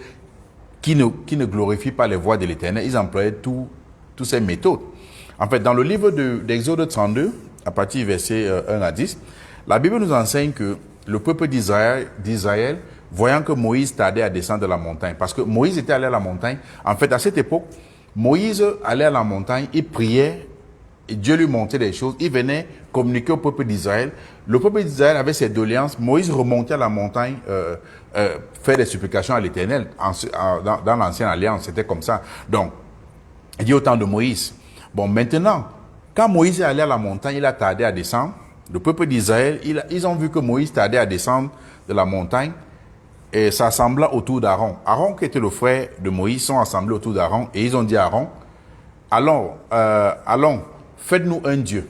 qui ne glorifient pas les voies de l'Éternel. Ils employaient toutes ces méthodes. En fait, dans le livre d'Exode 32, à partir du verset 1 à 10, la Bible nous enseigne que le peuple d'Israël, voyant que Moïse tardait à descendre de la montagne, parce que Moïse était allé à la montagne. En fait, à cette époque, Moïse allait à la montagne, il priait, et Dieu lui montrait des choses. Il venait communiquer au peuple d'Israël. Le peuple d'Israël avait ses doléances. Moïse remontait à la montagne, faire des supplications à l'Éternel. Dans l'ancienne alliance, c'était comme ça. Donc, il dit au temps de Moïse. Bon, maintenant, quand Moïse est allé à la montagne, il a tardé à descendre. Le peuple d'Israël, ils ont vu que Moïse tardait à descendre de la montagne et s'assemblant autour d'Aaron. Aaron, qui était le frère de Moïse, sont assemblés autour d'Aaron et ils ont dit à Aaron, allons, faites-nous un Dieu.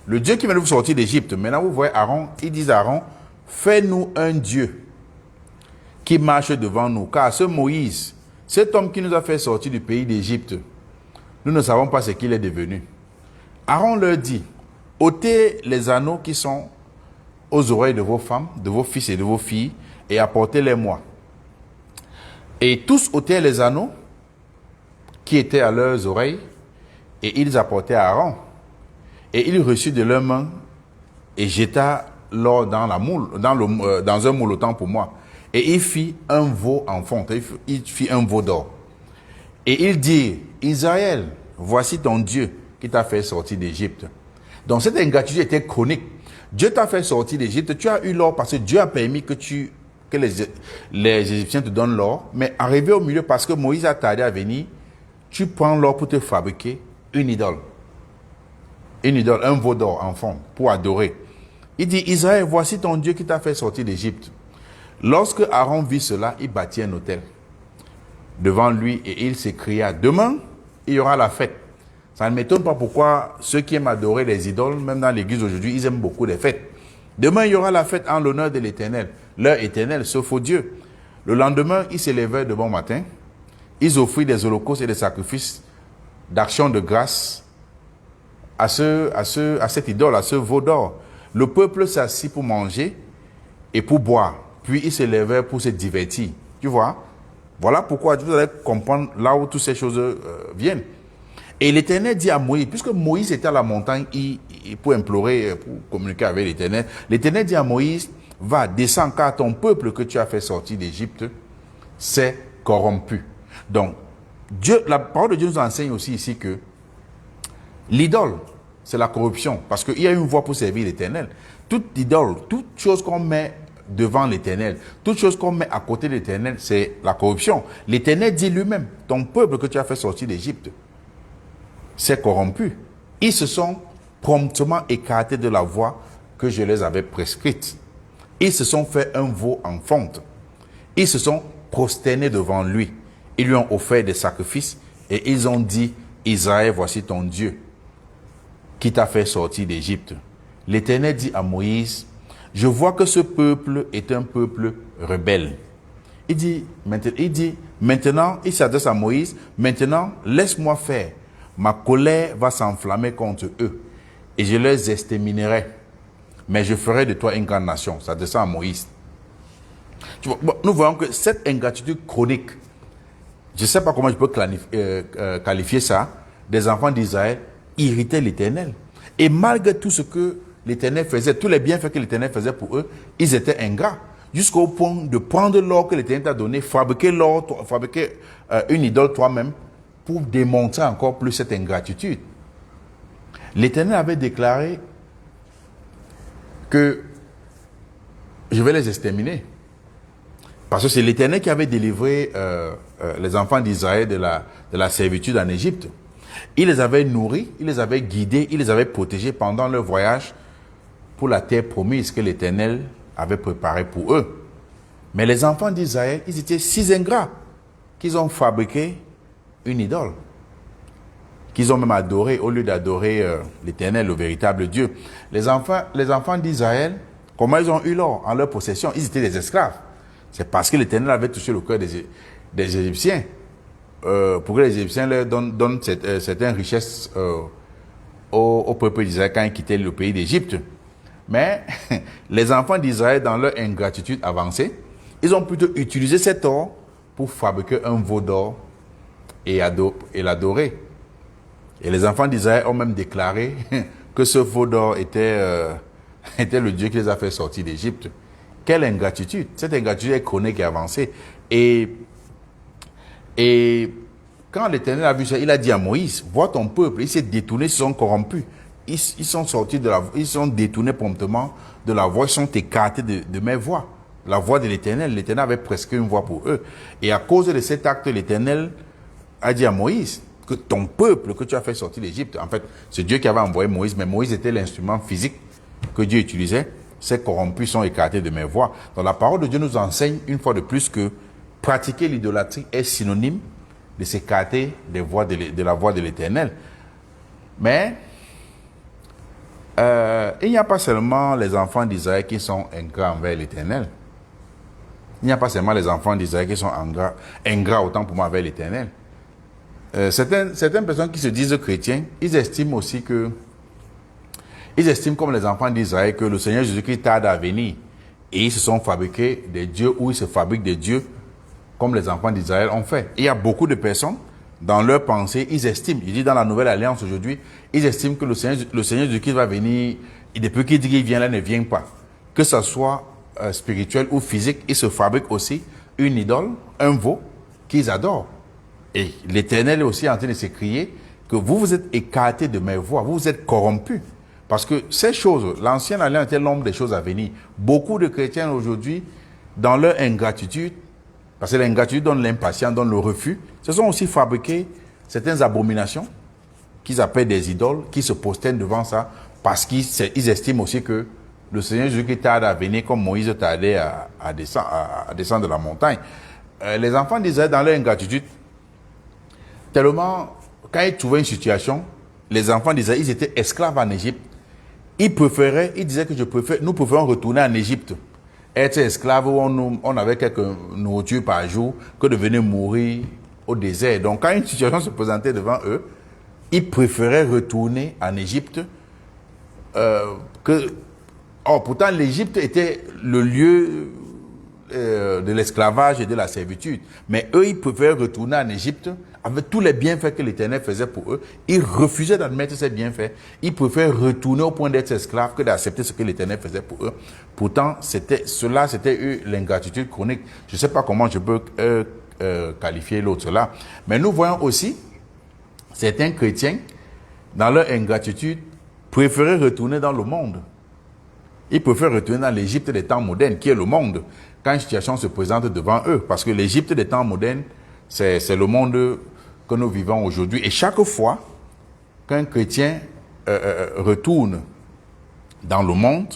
Le Dieu qui vient de vous sortir d'Égypte. Maintenant, vous voyez Aaron, ils disent à Aaron, fais-nous un Dieu qui marche devant nous. Car ce Moïse, cet homme qui nous a fait sortir du pays d'Égypte, nous ne savons pas ce qu'il est devenu. Aaron leur dit, ôtez les anneaux qui sont aux oreilles de vos femmes, de vos fils et de vos filles, et apportez-les-moi. Et tous ôtèrent les anneaux qui étaient à leurs oreilles, et ils apportèrent à Aaron. Et il reçut de leurs mains et jeta l'or dans un moule autant pour moi. Et il fit un veau en fonte, il fit un veau d'or. Et il dit, Israël, voici ton Dieu qui t'a fait sortir d'Égypte. Donc cette ingratitude était chronique. Dieu t'a fait sortir d'Égypte, tu as eu l'or parce que Dieu a permis que les Égyptiens te donnent l'or. Mais arrivé au milieu, parce que Moïse a tardé à venir, tu prends l'or pour te fabriquer une idole. Une idole, un veau d'or en fond, pour adorer. Il dit, Israël, voici ton Dieu qui t'a fait sortir d'Égypte. Lorsque Aaron vit cela, il bâtit un autel devant lui et il s'écria, demain, il y aura la fête. Ça ne m'étonne pas pourquoi ceux qui aiment adorer les idoles, même dans l'église aujourd'hui, ils aiment beaucoup les fêtes. Demain, il y aura la fête en l'honneur de l'Éternel. Leur Éternel, ce faux Dieu. Le lendemain, ils s'élevèrent de bon matin. Ils offrirent des holocaustes et des sacrifices d'action de grâce à cette idole, à ce veau d'or. Le peuple s'assit pour manger et pour boire. Puis ils s'élevèrent pour se divertir. Tu vois? Voilà pourquoi vous allez comprendre là où toutes ces choses viennent. Et l'Éternel dit à Moïse, puisque Moïse était à la montagne pour implorer, pour communiquer avec l'Éternel dit à Moïse, va, descends, car ton peuple que tu as fait sortir d'Égypte s'est corrompu. Donc, la parole de Dieu nous enseigne aussi ici que l'idole, c'est la corruption, parce qu'il y a une voie pour servir l'Éternel. Toute idole, toute chose qu'on met devant l'Éternel, toute chose qu'on met à côté de l'Éternel, c'est la corruption. L'Éternel dit lui-même, ton peuple que tu as fait sortir d'Égypte s'est corrompu. Ils se sont promptement écartés de la voie que je les avais prescrite. Ils se sont fait un veau en fonte. Ils se sont prosternés devant lui. Ils lui ont offert des sacrifices et ils ont dit, Israël, voici ton Dieu qui t'a fait sortir d'Égypte. L'Éternel dit à Moïse, je vois que ce peuple est un peuple rebelle. Il dit maintenant, il s'adresse à Moïse, maintenant, laisse-moi faire. Ma colère va s'enflammer contre eux et je les exterminerai. Mais je ferai de toi une grande nation. Ça descend à Moïse. Nous voyons que cette ingratitude chronique, je ne sais pas comment je peux qualifier ça, des enfants d'Israël irritaient l'Éternel. Et malgré tout ce que l'Éternel faisait, tous les bienfaits que l'Éternel faisait pour eux, ils étaient ingrats. Jusqu'au point de prendre l'or que l'Éternel t'a donné, fabriquer une idole toi-même pour démontrer encore plus cette ingratitude. L'Éternel avait déclaré que je vais les exterminer. Parce que c'est l'Éternel qui avait délivré les enfants d'Israël de la servitude en Égypte. Il les avait nourris, il les avait guidés, il les avait protégés pendant leur voyage pour la terre promise que l'Éternel avait préparée pour eux. Mais les enfants d'Israël, ils étaient si ingrats qu'ils ont fabriqué une idole, qu'ils ont même adoré au lieu d'adorer l'Éternel, le véritable Dieu. Les enfants d'Israël, comment ils ont eu l'or en leur possession? Ils étaient des esclaves. C'est parce que l'Éternel avait touché le cœur des Égyptiens pour que les Égyptiens leur donnent certaines richesses au peuple d'Israël quand ils quittaient le pays d'Égypte. Mais les enfants d'Israël, dans leur ingratitude avancée, ils ont plutôt utilisé cet or pour fabriquer un veau d'or et l'adorer. Et les enfants d'Israël ont même déclaré que ce veau d'or était le Dieu qui les a fait sortir d'Égypte. Quelle ingratitude! Cette ingratitude est chronique et avancée. Et quand l'Éternel a vu ça, il a dit à Moïse, vois ton peuple, il s'est détourné, ils se sont corrompus. Ils sont sortis ils sont détournés promptement de la voie, ils sont écartés de mes voies. La voie de l'Éternel. L'Éternel avait prescrit une voie pour eux. Et à cause de cet acte, l'Éternel a dit à Moïse que ton peuple que tu as fait sortir d'Égypte, en fait, c'est Dieu qui avait envoyé Moïse, mais Moïse était l'instrument physique que Dieu utilisait. Ces corrompus sont écartés de mes voies. Donc la parole de Dieu nous enseigne une fois de plus que pratiquer l'idolâtrie est synonyme de s'écarter de la voie de l'Éternel. Mais il n'y a pas seulement les enfants d'Israël qui sont ingrats envers l'Éternel. Il n'y a pas seulement les enfants d'Israël qui sont ingrats autant pour moi envers l'Éternel. Certaines personnes qui se disent chrétiens, ils estiment comme les enfants d'Israël que le Seigneur Jésus-Christ tarde à venir. Et ils se sont fabriqués des dieux ou ils se fabriquent des dieux comme les enfants d'Israël ont fait. Il y a beaucoup de personnes, dans leur pensée, ils estiment, il dit dans la Nouvelle Alliance aujourd'hui, ils estiment que le Seigneur Jésus-Christ va venir, et depuis qu'il dit qu'il vient là, il ne vient pas. Que ce soit spirituel ou physique, ils se fabriquent aussi une idole, un veau, qu'ils adorent. Et l'Éternel est aussi en train de s'écrier que vous êtes écartés de mes voies, vous êtes corrompus. Parce que ces choses, l'ancienne alliance était l'ombre des choses à venir. Beaucoup de chrétiens aujourd'hui, dans leur ingratitude, parce que l'ingratitude donne l'impatience, donne le refus, se sont aussi fabriqués certaines abominations qu'ils appellent des idoles, qui se prosternent devant ça, parce qu'ils estiment aussi que le Seigneur Jésus-Christ tarde à venir comme Moïse tardait à descendre de la montagne. Les enfants d'Israël, dans leur ingratitude, tellement, quand ils trouvaient une situation, les enfants d'Israël, ils étaient esclaves en Égypte. Ils disaient que nous préférons retourner en Égypte, être esclaves où on avait quelques nourritures par jour, que de venir mourir au désert. Donc, quand une situation se présentait devant eux, ils préféraient retourner en Égypte. Pourtant, l'Égypte était le lieu de l'esclavage et de la servitude. Mais eux, ils préféraient retourner en Égypte avec tous les bienfaits que l'Éternel faisait pour eux, ils refusaient d'admettre ces bienfaits. Ils préfèrent retourner au point d'être esclaves que d'accepter ce que l'Éternel faisait pour eux. Pourtant, c'était eux l'ingratitude chronique. Je ne sais pas comment je peux qualifier l'autre là. Mais nous voyons aussi certains chrétiens, dans leur ingratitude, préféraient retourner dans le monde. Ils préfèrent retourner dans l'Égypte des temps modernes, qui est le monde, quand une situation se présente devant eux. Parce que l'Égypte des temps modernes, c'est le monde que nous vivons aujourd'hui. Et chaque fois qu'un chrétien retourne dans le monde,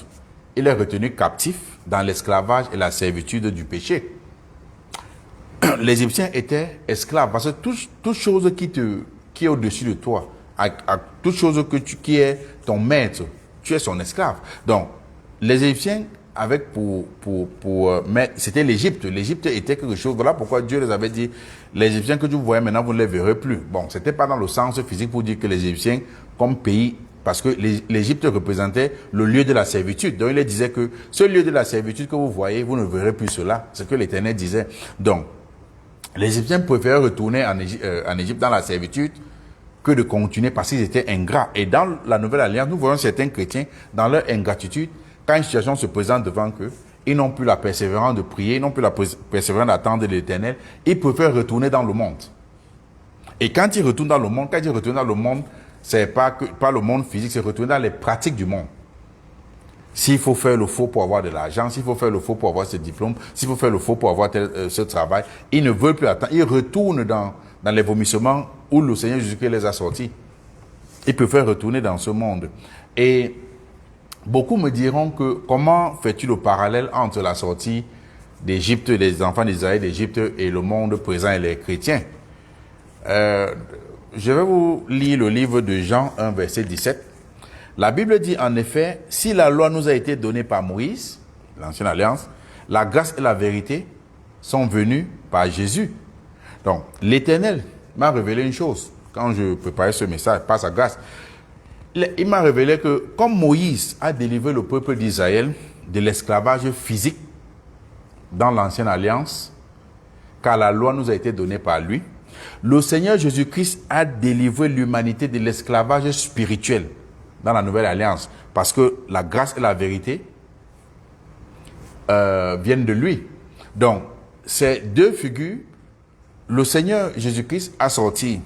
il est retenu captif dans l'esclavage et la servitude du péché. Les Égyptiens étaient esclaves parce que toute chose qui est au-dessus de toi, à toute chose qui est ton maître, tu es son esclave. Donc, les Égyptiens, c'était l'Égypte. L'Égypte était quelque chose. Voilà pourquoi Dieu les avait dit, les Égyptiens que vous voyez maintenant, vous ne les verrez plus. Bon, c'était pas dans le sens physique pour dire que les Égyptiens, comme pays, parce que l'Égypte représentait le lieu de la servitude. Donc, il les disait que ce lieu de la servitude que vous voyez, vous ne verrez plus cela. C'est ce que l'Éternel disait. Donc, les Égyptiens préféraient retourner en Égypte dans la servitude que de continuer parce qu'ils étaient ingrats. Et dans la Nouvelle Alliance, nous voyons certains chrétiens, dans leur ingratitude, quand une situation se présente devant eux, ils n'ont plus la persévérance de prier, ils n'ont plus la persévérance d'attendre l'Éternel, ils préfèrent retourner dans le monde. Et quand ils retournent dans le monde, c'est pas le monde physique, c'est retourner dans les pratiques du monde. S'il faut faire le faux pour avoir de l'argent, s'il faut faire le faux pour avoir ce diplôme, s'il faut faire le faux pour avoir ce travail, ils ne veulent plus attendre. Ils retournent dans les vomissements où le Seigneur Jésus-Christ les a sortis. Ils préfèrent retourner dans ce monde. Et beaucoup me diront que comment fais-tu le parallèle entre la sortie d'Égypte, des enfants d'Israël d'Égypte et le monde présent et les chrétiens? Je vais vous lire le livre de Jean 1, verset 17. La Bible dit en effet, si la loi nous a été donnée par Moïse, l'ancienne alliance, la grâce et la vérité sont venues par Jésus. Donc, l'Éternel m'a révélé une chose quand je préparais ce message, par sa grâce. Il m'a révélé que comme Moïse a délivré le peuple d'Israël de l'esclavage physique dans l'ancienne alliance, car la loi nous a été donnée par lui, le Seigneur Jésus-Christ a délivré l'humanité de l'esclavage spirituel dans la nouvelle alliance, parce que la grâce et la vérité viennent de lui. Donc, ces deux figures, le Seigneur Jésus-Christ a sorti,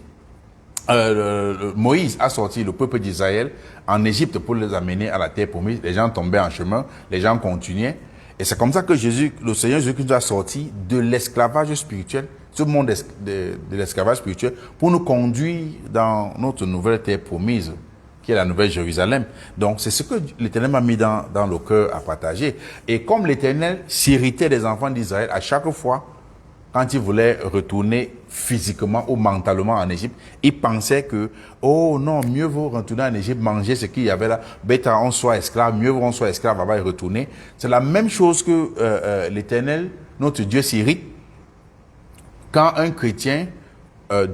Moïse a sorti le peuple d'Israël en Égypte pour les amener à la terre promise. Les gens tombaient en chemin, les gens continuaient. Et c'est comme ça que le Seigneur Jésus-Christ nous a sorti de l'esclavage spirituel, ce monde de l'esclavage spirituel, pour nous conduire dans notre nouvelle terre promise, qui est la nouvelle Jérusalem. Donc, c'est ce que l'Éternel m'a mis dans le cœur à partager. Et comme l'Éternel s'irritait des enfants d'Israël à chaque fois, quand ils voulaient retourner physiquement ou mentalement en Égypte, ils pensaient que, oh non, mieux vaut retourner en Égypte, manger ce qu'il y avait là, bête, on soit esclave, mieux vaut on soit esclave avant de retourner. C'est la même chose que l'Éternel, notre Dieu, s'irrite quand un chrétien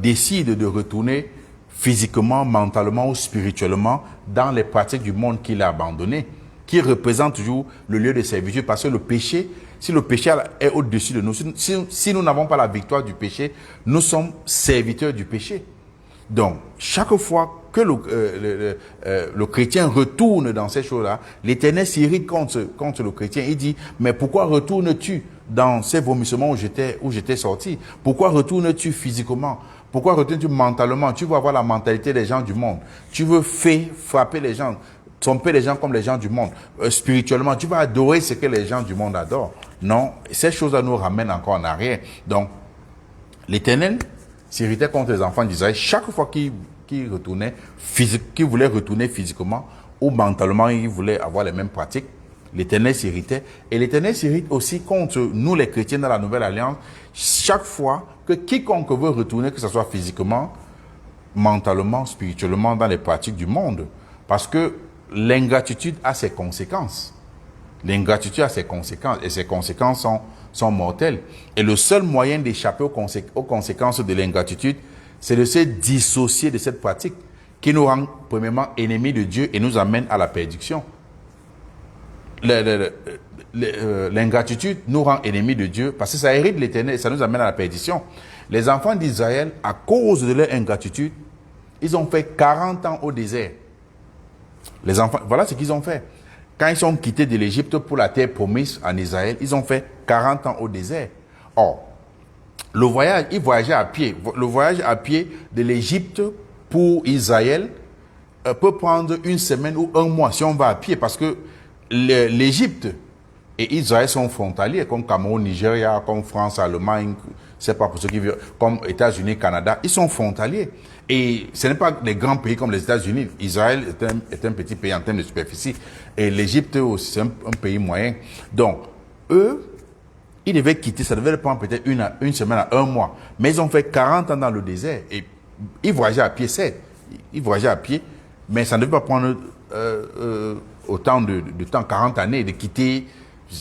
décide de retourner physiquement, mentalement ou spirituellement dans les pratiques du monde qu'il a abandonné, qui représente toujours le lieu de servitude, parce que le péché, si le péché est au-dessus de nous, si nous n'avons pas la victoire du péché, nous sommes serviteurs du péché. Donc, chaque fois que le chrétien retourne dans ces choses-là, l'Éternel s'irrite contre le chrétien. Il dit, mais pourquoi retournes-tu dans ces vomissements où j'étais sorti? Pourquoi retournes-tu physiquement? Pourquoi retournes-tu mentalement? Tu veux avoir la mentalité des gens du monde. Tu veux frapper les gens, tromper les gens comme les gens du monde. Spirituellement, tu vas adorer ce que les gens du monde adorent. Non, ces choses-là nous ramènent encore en arrière. Donc, l'Éternel s'irritait contre les enfants d'Israël chaque fois qu'ils voulaient retourner physiquement ou mentalement, ils voulaient avoir les mêmes pratiques. L'Éternel s'irritait. Et l'Éternel s'irrite aussi contre nous, les chrétiens dans la Nouvelle Alliance, chaque fois que quiconque veut retourner, que ce soit physiquement, mentalement, spirituellement, dans les pratiques du monde. Parce que l'ingratitude a ses conséquences. L'ingratitude a ses conséquences, et ces conséquences sont mortelles. Et le seul moyen d'échapper aux conséquences de l'ingratitude, c'est de se dissocier de cette pratique qui nous rend premièrement ennemis de Dieu et nous amène à la perdition. L'ingratitude nous rend ennemis de Dieu parce que ça hérite l'Éternel et ça nous amène à la perdition. Les enfants d'Israël, à cause de leur ingratitude, ils ont fait 40 ans au désert. Les enfants, voilà ce qu'ils ont fait. Quand ils sont quittés de l'Égypte pour la terre promise en Israël, ils ont fait 40 ans au désert. Or, le voyage, ils voyageaient à pied. Le voyage à pied de l'Égypte pour Israël peut prendre une semaine ou un mois si on va à pied, parce que l'Égypte et Israël sont frontaliers, comme Cameroun, Nigeria, comme France, Allemagne, c'est pas pour ceux qui vivent, comme États-Unis, Canada, ils sont frontaliers. Et ce n'est pas des grands pays comme les États-Unis. Israël est un petit pays en termes de superficie. Et l'Égypte aussi, c'est un pays moyen. Donc, eux, ils devaient quitter, ça devait prendre peut-être une semaine à un mois. Mais ils ont fait 40 ans dans le désert. Et ils voyageaient à pied, certes. Ils voyageaient à pied, mais ça ne devait pas prendre autant de temps, 40 années, de quitter,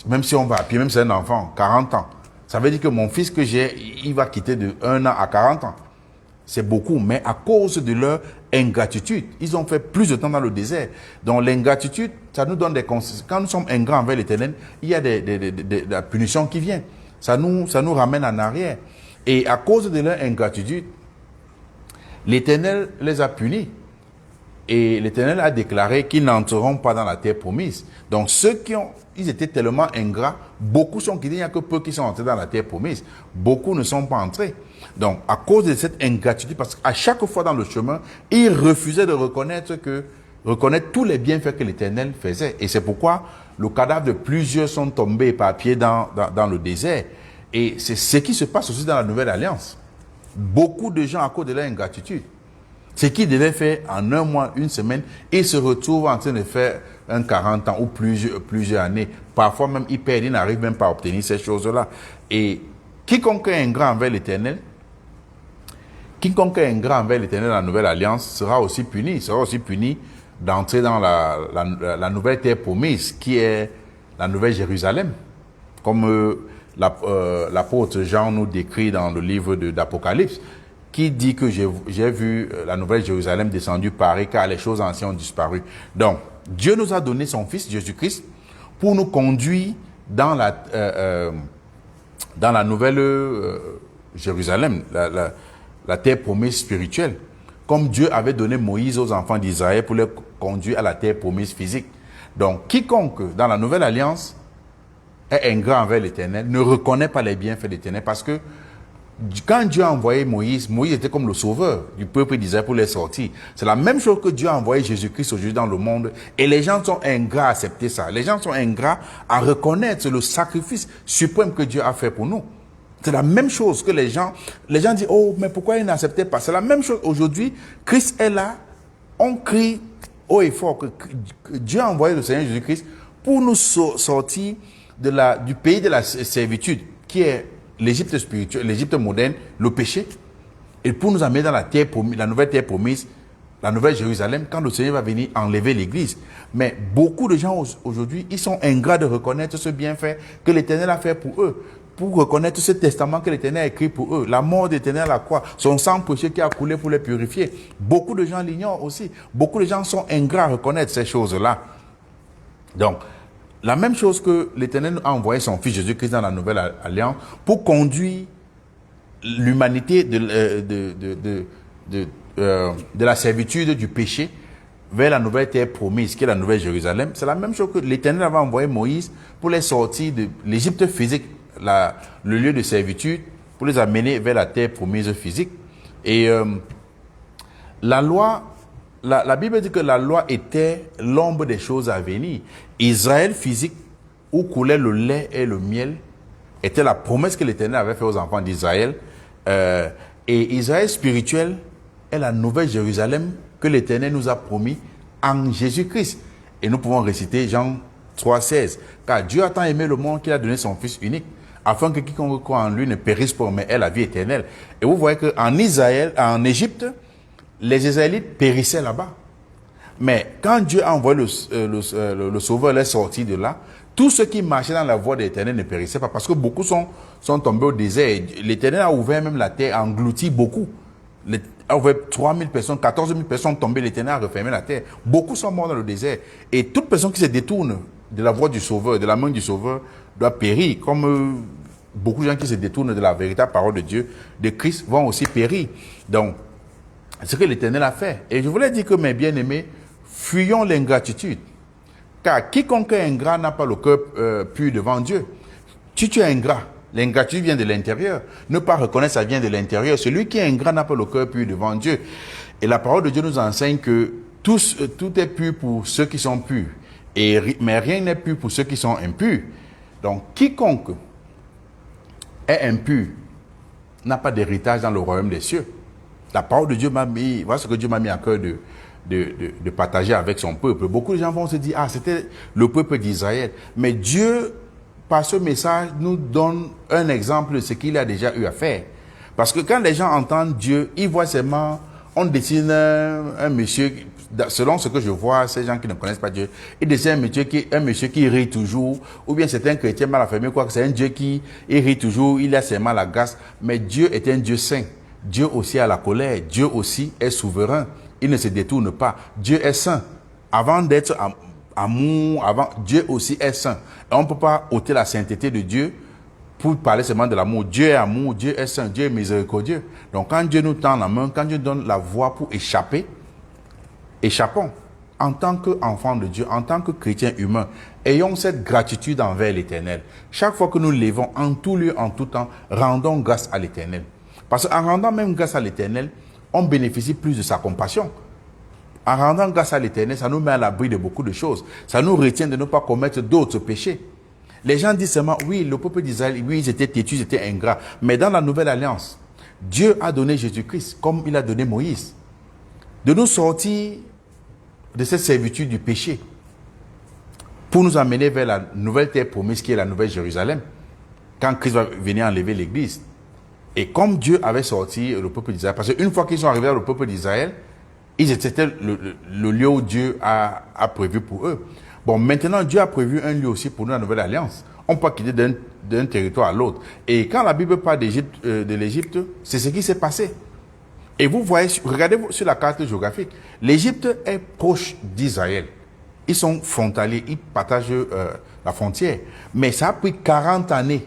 même si on va à pied, même si c'est un enfant, 40 ans. Ça veut dire que mon fils que j'ai, il va quitter de 1 an à 40 ans. C'est beaucoup, mais à cause de leur ingratitude, ils ont fait plus de temps dans le désert. Donc l'ingratitude, ça nous donne des conséquences. Quand nous sommes ingrats envers l'Éternel, il y a de la punition qui vient. Ça nous ramène en arrière. Et à cause de leur ingratitude, l'Éternel les a punis. Et l'Éternel a déclaré qu'ils n'entreront pas dans la terre promise. Donc ceux ils étaient tellement ingrats, beaucoup sont quittés, il n'y a que peu qui sont entrés dans la terre promise. Beaucoup ne sont pas entrés. Donc à cause de cette ingratitude, parce qu'à chaque fois dans le chemin, ils refusaient de reconnaître tous les bienfaits que l'Éternel faisait. Et c'est pourquoi le cadavre de plusieurs sont tombés éparpillés dans le désert. Et c'est ce qui se passe aussi dans la Nouvelle Alliance. Beaucoup de gens, à cause de leur ingratitude, ce qu'ils devaient faire en un mois, une semaine, ils se retrouvent en train de faire un 40 ans ou plusieurs années. Parfois même, ils perdent, ils n'arrivent même pas à obtenir ces choses-là. Et quiconque est ingrat envers l'Éternel, dans la Nouvelle Alliance sera aussi puni d'entrer dans la nouvelle terre promise, qui est la Nouvelle Jérusalem. Comme l'apôtre Jean nous décrit dans le livre d'Apocalypse, qui dit que j'ai vu la Nouvelle Jérusalem descendue Paris, car les choses anciennes ont disparu. Donc, Dieu nous a donné son Fils, Jésus-Christ, pour nous conduire dans la Nouvelle Jérusalem, la terre promise spirituelle, comme Dieu avait donné Moïse aux enfants d'Israël pour les conduire à la terre promise physique. Donc, quiconque dans la Nouvelle Alliance est ingrat envers l'Éternel ne reconnaît pas les bienfaits de l'Éternel, parce que quand Dieu a envoyé Moïse était comme le sauveur du peuple d'Israël pour les sortir. C'est la même chose que Dieu a envoyé Jésus-Christ aujourd'hui dans le monde. Et les gens sont ingrats à accepter ça. Les gens sont ingrats à reconnaître le sacrifice suprême que Dieu a fait pour nous. C'est la même chose que les gens disent, oh, mais pourquoi ils n'acceptaient pas? C'est la même chose aujourd'hui. Christ est là. On crie haut et fort que Dieu a envoyé le Seigneur Jésus-Christ pour nous sortir du pays de la servitude, qui est l'Égypte spirituelle, l'Égypte moderne, le péché, et pour nous amener dans la nouvelle terre promise, la nouvelle Jérusalem, quand le Seigneur va venir enlever l'Église. Mais beaucoup de gens aujourd'hui, ils sont ingrats de reconnaître ce bienfait que l'Éternel a fait pour eux, pour reconnaître ce testament que l'Éternel a écrit pour eux, la mort de l'Éternel à la croix, son sang précieux qui a coulé pour les purifier. Beaucoup de gens l'ignorent aussi. Beaucoup de gens sont ingrats à reconnaître ces choses-là. Donc, la même chose que l'Éternel a envoyé son Fils Jésus-Christ dans la Nouvelle Alliance pour conduire l'humanité de la servitude du péché vers la nouvelle terre promise, qui est la Nouvelle Jérusalem. C'est la même chose que l'Éternel avait envoyé Moïse pour les sortir de l'Égypte physique, le lieu de servitude, pour les amener vers la terre promise physique. Et la loi, la Bible dit que la loi était l'ombre des choses à venir. Israël physique, où coulait le lait et le miel, était la promesse que l'Éternel avait faite aux enfants d'Israël. Et Israël spirituel est la nouvelle Jérusalem que l'Éternel nous a promis en Jésus-Christ. Et nous pouvons réciter Jean 3,16. Car Dieu a tant aimé le monde qu'il a donné son Fils unique, afin que quiconque croit en lui ne périsse pas, mais ait la vie éternelle. Et vous voyez qu'en Égypte, les Israélites périssaient là-bas. Mais quand Dieu a envoyé le Sauveur les sortir de là, tous ceux qui marchaient dans la voie de l'Éternel ne périssaient pas, parce que beaucoup sont tombés au désert. L'Éternel a ouvert même la terre, a englouti beaucoup. A ouvert 3 000 personnes, 14 000 personnes tombées, l'Éternel a refermé la terre. Beaucoup sont morts dans le désert. Et toute personne qui se détourne de la voie du Sauveur, de la main du Sauveur, doit périr. Comme beaucoup de gens qui se détournent de la véritable parole de Dieu, de Christ, vont aussi périr. Donc, c'est ce que l'Éternel a fait. Et je voulais dire que, mes bien-aimés, fuyons l'ingratitude. Car quiconque est ingrat n'a pas le cœur pur devant Dieu. Si tu es ingrat, l'ingratitude vient de l'intérieur. Ne pas reconnaître, ça vient de l'intérieur. Celui qui est ingrat n'a pas le cœur pur devant Dieu. Et la parole de Dieu nous enseigne que tout est pur pour ceux qui sont purs. Mais rien n'est pur pour ceux qui sont impurs. Donc, quiconque est impur n'a pas d'héritage dans le royaume des cieux. La parole de Dieu m'a mis, voilà ce que Dieu m'a mis à cœur de partager avec son peuple. Beaucoup de gens vont se dire, ah, c'était le peuple d'Israël. Mais Dieu, par ce message, nous donne un exemple de ce qu'il a déjà eu à faire. Parce que quand les gens entendent Dieu, ils voient seulement, on dessine un monsieur, selon ce que je vois, ces gens qui ne connaissent pas Dieu, ils dessinent un monsieur qui rit toujours, ou bien c'est un chrétien mal affirmé, quoi que c'est un Dieu qui rit toujours, il a seulement la grâce. Mais Dieu est un Dieu saint. Dieu aussi a la colère. Dieu aussi est souverain. Il ne se détourne pas. Dieu est saint. Avant d'être amour, Dieu aussi est saint. Et on ne peut pas ôter la sainteté de Dieu pour parler seulement de l'amour. Dieu est amour, Dieu est saint, Dieu est miséricordieux. Donc quand Dieu nous tend la main, quand Dieu donne la voie pour échapper, échappons. En tant qu'enfants de Dieu, en tant que chrétiens humains, ayons cette gratitude envers l'Éternel. Chaque fois que nous levons, en tout lieu, en tout temps, rendons grâce à l'Éternel. Parce qu'en rendant même grâce à l'Éternel, on bénéficie plus de sa compassion. En rendant grâce à l'Éternel, ça nous met à l'abri de beaucoup de choses. Ça nous retient de ne pas commettre d'autres péchés. Les gens disent seulement, oui, le peuple d'Israël, oui, ils étaient têtus, ils étaient ingrats. Mais dans la nouvelle alliance, Dieu a donné Jésus-Christ, comme il a donné Moïse, de nous sortir de cette servitude du péché pour nous amener vers la nouvelle terre promise qui est la nouvelle Jérusalem, quand Christ va venir enlever l'Église. Et comme Dieu avait sorti le peuple d'Israël, parce qu'une fois qu'ils sont arrivés dans le peuple d'Israël, c'était le lieu où Dieu a prévu pour eux. Bon, maintenant, Dieu a prévu un lieu aussi pour nous, la nouvelle alliance. On peut quitter d'un territoire à l'autre. Et quand la Bible parle de l'Égypte, c'est ce qui s'est passé. Et vous voyez, regardez sur la carte géographique, l'Égypte est proche d'Israël. Ils sont frontaliers, ils partagent la frontière. Mais ça a pris 40 années.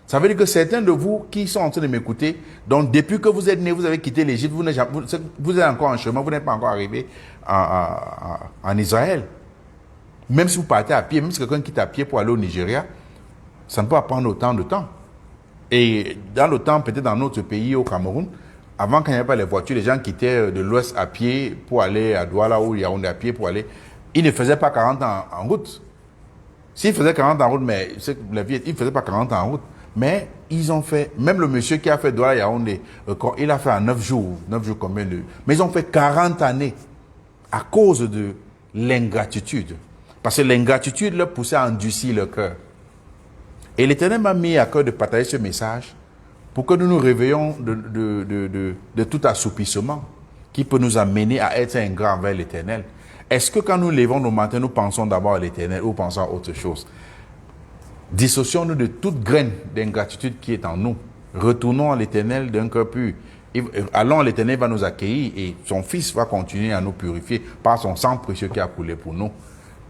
Ça veut dire que certains de vous qui sont en train de m'écouter, donc depuis que vous êtes nés, vous avez quitté l'Égypte, vous êtes encore en chemin, vous n'êtes pas encore arrivé en Israël. Même si vous partez à pied, même si quelqu'un quitte à pied pour aller au Nigeria, ça ne peut pas prendre autant de temps. Et dans le temps, peut-être dans notre pays, au Cameroun, avant qu'il n'y avait pas les voitures, les gens quittaient de l'ouest à pied pour aller à Douala ou Yaoundé à pied pour aller. Ils ne faisaient pas 40 ans en route. S'ils faisaient 40 ans en route, mais ils ne faisaient pas 40 ans en route. Mais ils ont fait, même le monsieur qui a fait Douala Yaoundé, il a fait en 9 jours. 9 jours combien de... Mais ils ont fait 40 années à cause de l'ingratitude. Parce que l'ingratitude leur poussait à endurcir leur cœur. Et l'Éternel m'a mis à cœur de partager ce message pour que nous nous réveillons de tout assoupissement qui peut nous amener à être ingrats envers l'Éternel. Est-ce que quand nous levons nos matins, nous pensons d'abord à l'Éternel ou pensons à autre chose? Dissocions-nous de toute graine d'ingratitude qui est en nous. Retournons à l'Éternel d'un cœur pur. Allons à l'Éternel, va nous accueillir et son Fils va continuer à nous purifier par son sang précieux qui a coulé pour nous.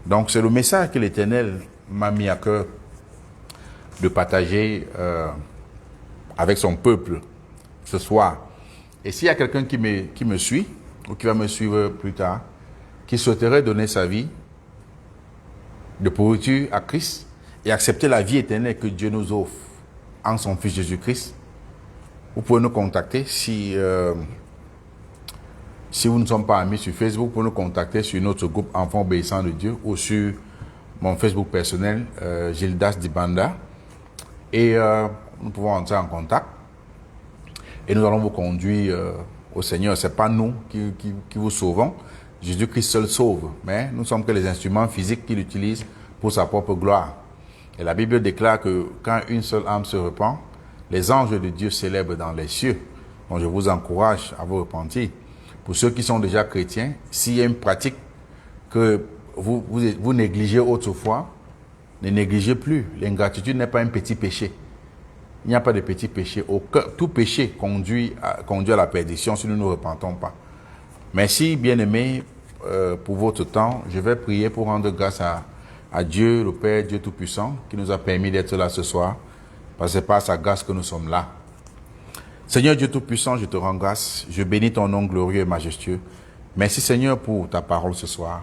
Donc c'est le message que l'Éternel m'a mis à cœur de partager avec son peuple ce soir. Et s'il y a quelqu'un qui me suit ou qui va me suivre plus tard, qui souhaiterait donner sa vie de pourriture à Christ et accepter la vie éternelle que Dieu nous offre en son Fils Jésus-Christ, vous pouvez nous contacter. Si vous ne sommes pas amis sur Facebook, vous pouvez nous contacter sur notre groupe Enfants obéissants de Dieu ou sur mon Facebook personnel, Gildas Dibanda. Et nous pouvons entrer en contact. Et nous allons vous conduire au Seigneur. Ce n'est pas nous qui vous sauvons. Jésus-Christ seul sauve. Mais nous sommes que les instruments physiques qu'il utilise pour sa propre gloire. Et la Bible déclare que quand une seule âme se repent, les anges de Dieu célèbrent dans les cieux. Donc je vous encourage à vous repentir. Pour ceux qui sont déjà chrétiens, s'il y a une pratique que vous négligez autrefois, ne négligez plus. L'ingratitude n'est pas un petit péché. Il n'y a pas de petit péché. Tout péché conduit à la perdition si nous ne nous repentons pas. Merci, bien-aimés, pour votre temps. Je vais prier pour rendre grâce à Dieu, le Père, Dieu Tout-Puissant, qui nous a permis d'être là ce soir. parce que c'est par sa grâce que nous sommes là. Seigneur Dieu Tout-Puissant, je te rends grâce. Je bénis ton nom glorieux et majestueux. Merci Seigneur pour ta parole ce soir.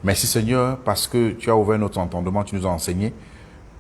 Merci Seigneur parce que tu as ouvert notre entendement, tu nous as enseigné.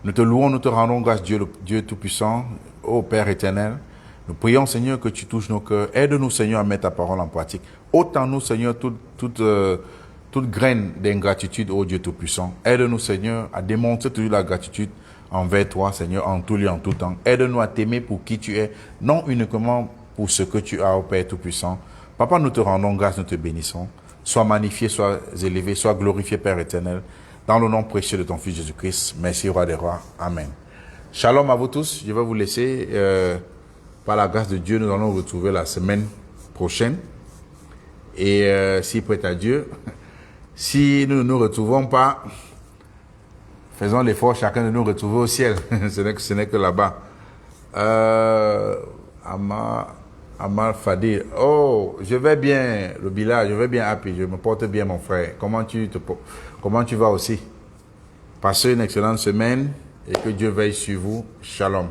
Nous te louons, nous te rendons grâce Dieu Tout-Puissant, ô Père éternel. Nous prions Seigneur que tu touches nos cœurs. Aide-nous Seigneur à mettre ta parole en pratique. Ôte en nous Seigneur toute graine d'ingratitude, ô Dieu Tout-Puissant. Aide-nous Seigneur à démontrer toujours la gratitude envers toi, Seigneur, en tout lieu, en tout temps. Aide-nous à t'aimer pour qui tu es, non uniquement pour ce que tu as, ô Père Tout-Puissant. Papa, nous te rendons grâce, nous te bénissons. Sois magnifié, sois élevé, sois glorifié, Père éternel, dans le nom précieux de ton Fils Jésus-Christ. Merci, Roi des rois. Amen. Shalom à vous tous. Je vais vous laisser. Par la grâce de Dieu, nous allons nous retrouver la semaine prochaine. Et si prête à Dieu, si nous ne nous retrouvons pas, faisons l'effort chacun de nous retrouver au ciel. Ce n'est que là-bas. Amal Fadil. Oh, je vais bien, le Bila, je vais bien, Happy. Je me porte bien, mon frère. Comment tu vas aussi? Passez une excellente semaine et que Dieu veille sur vous. Shalom.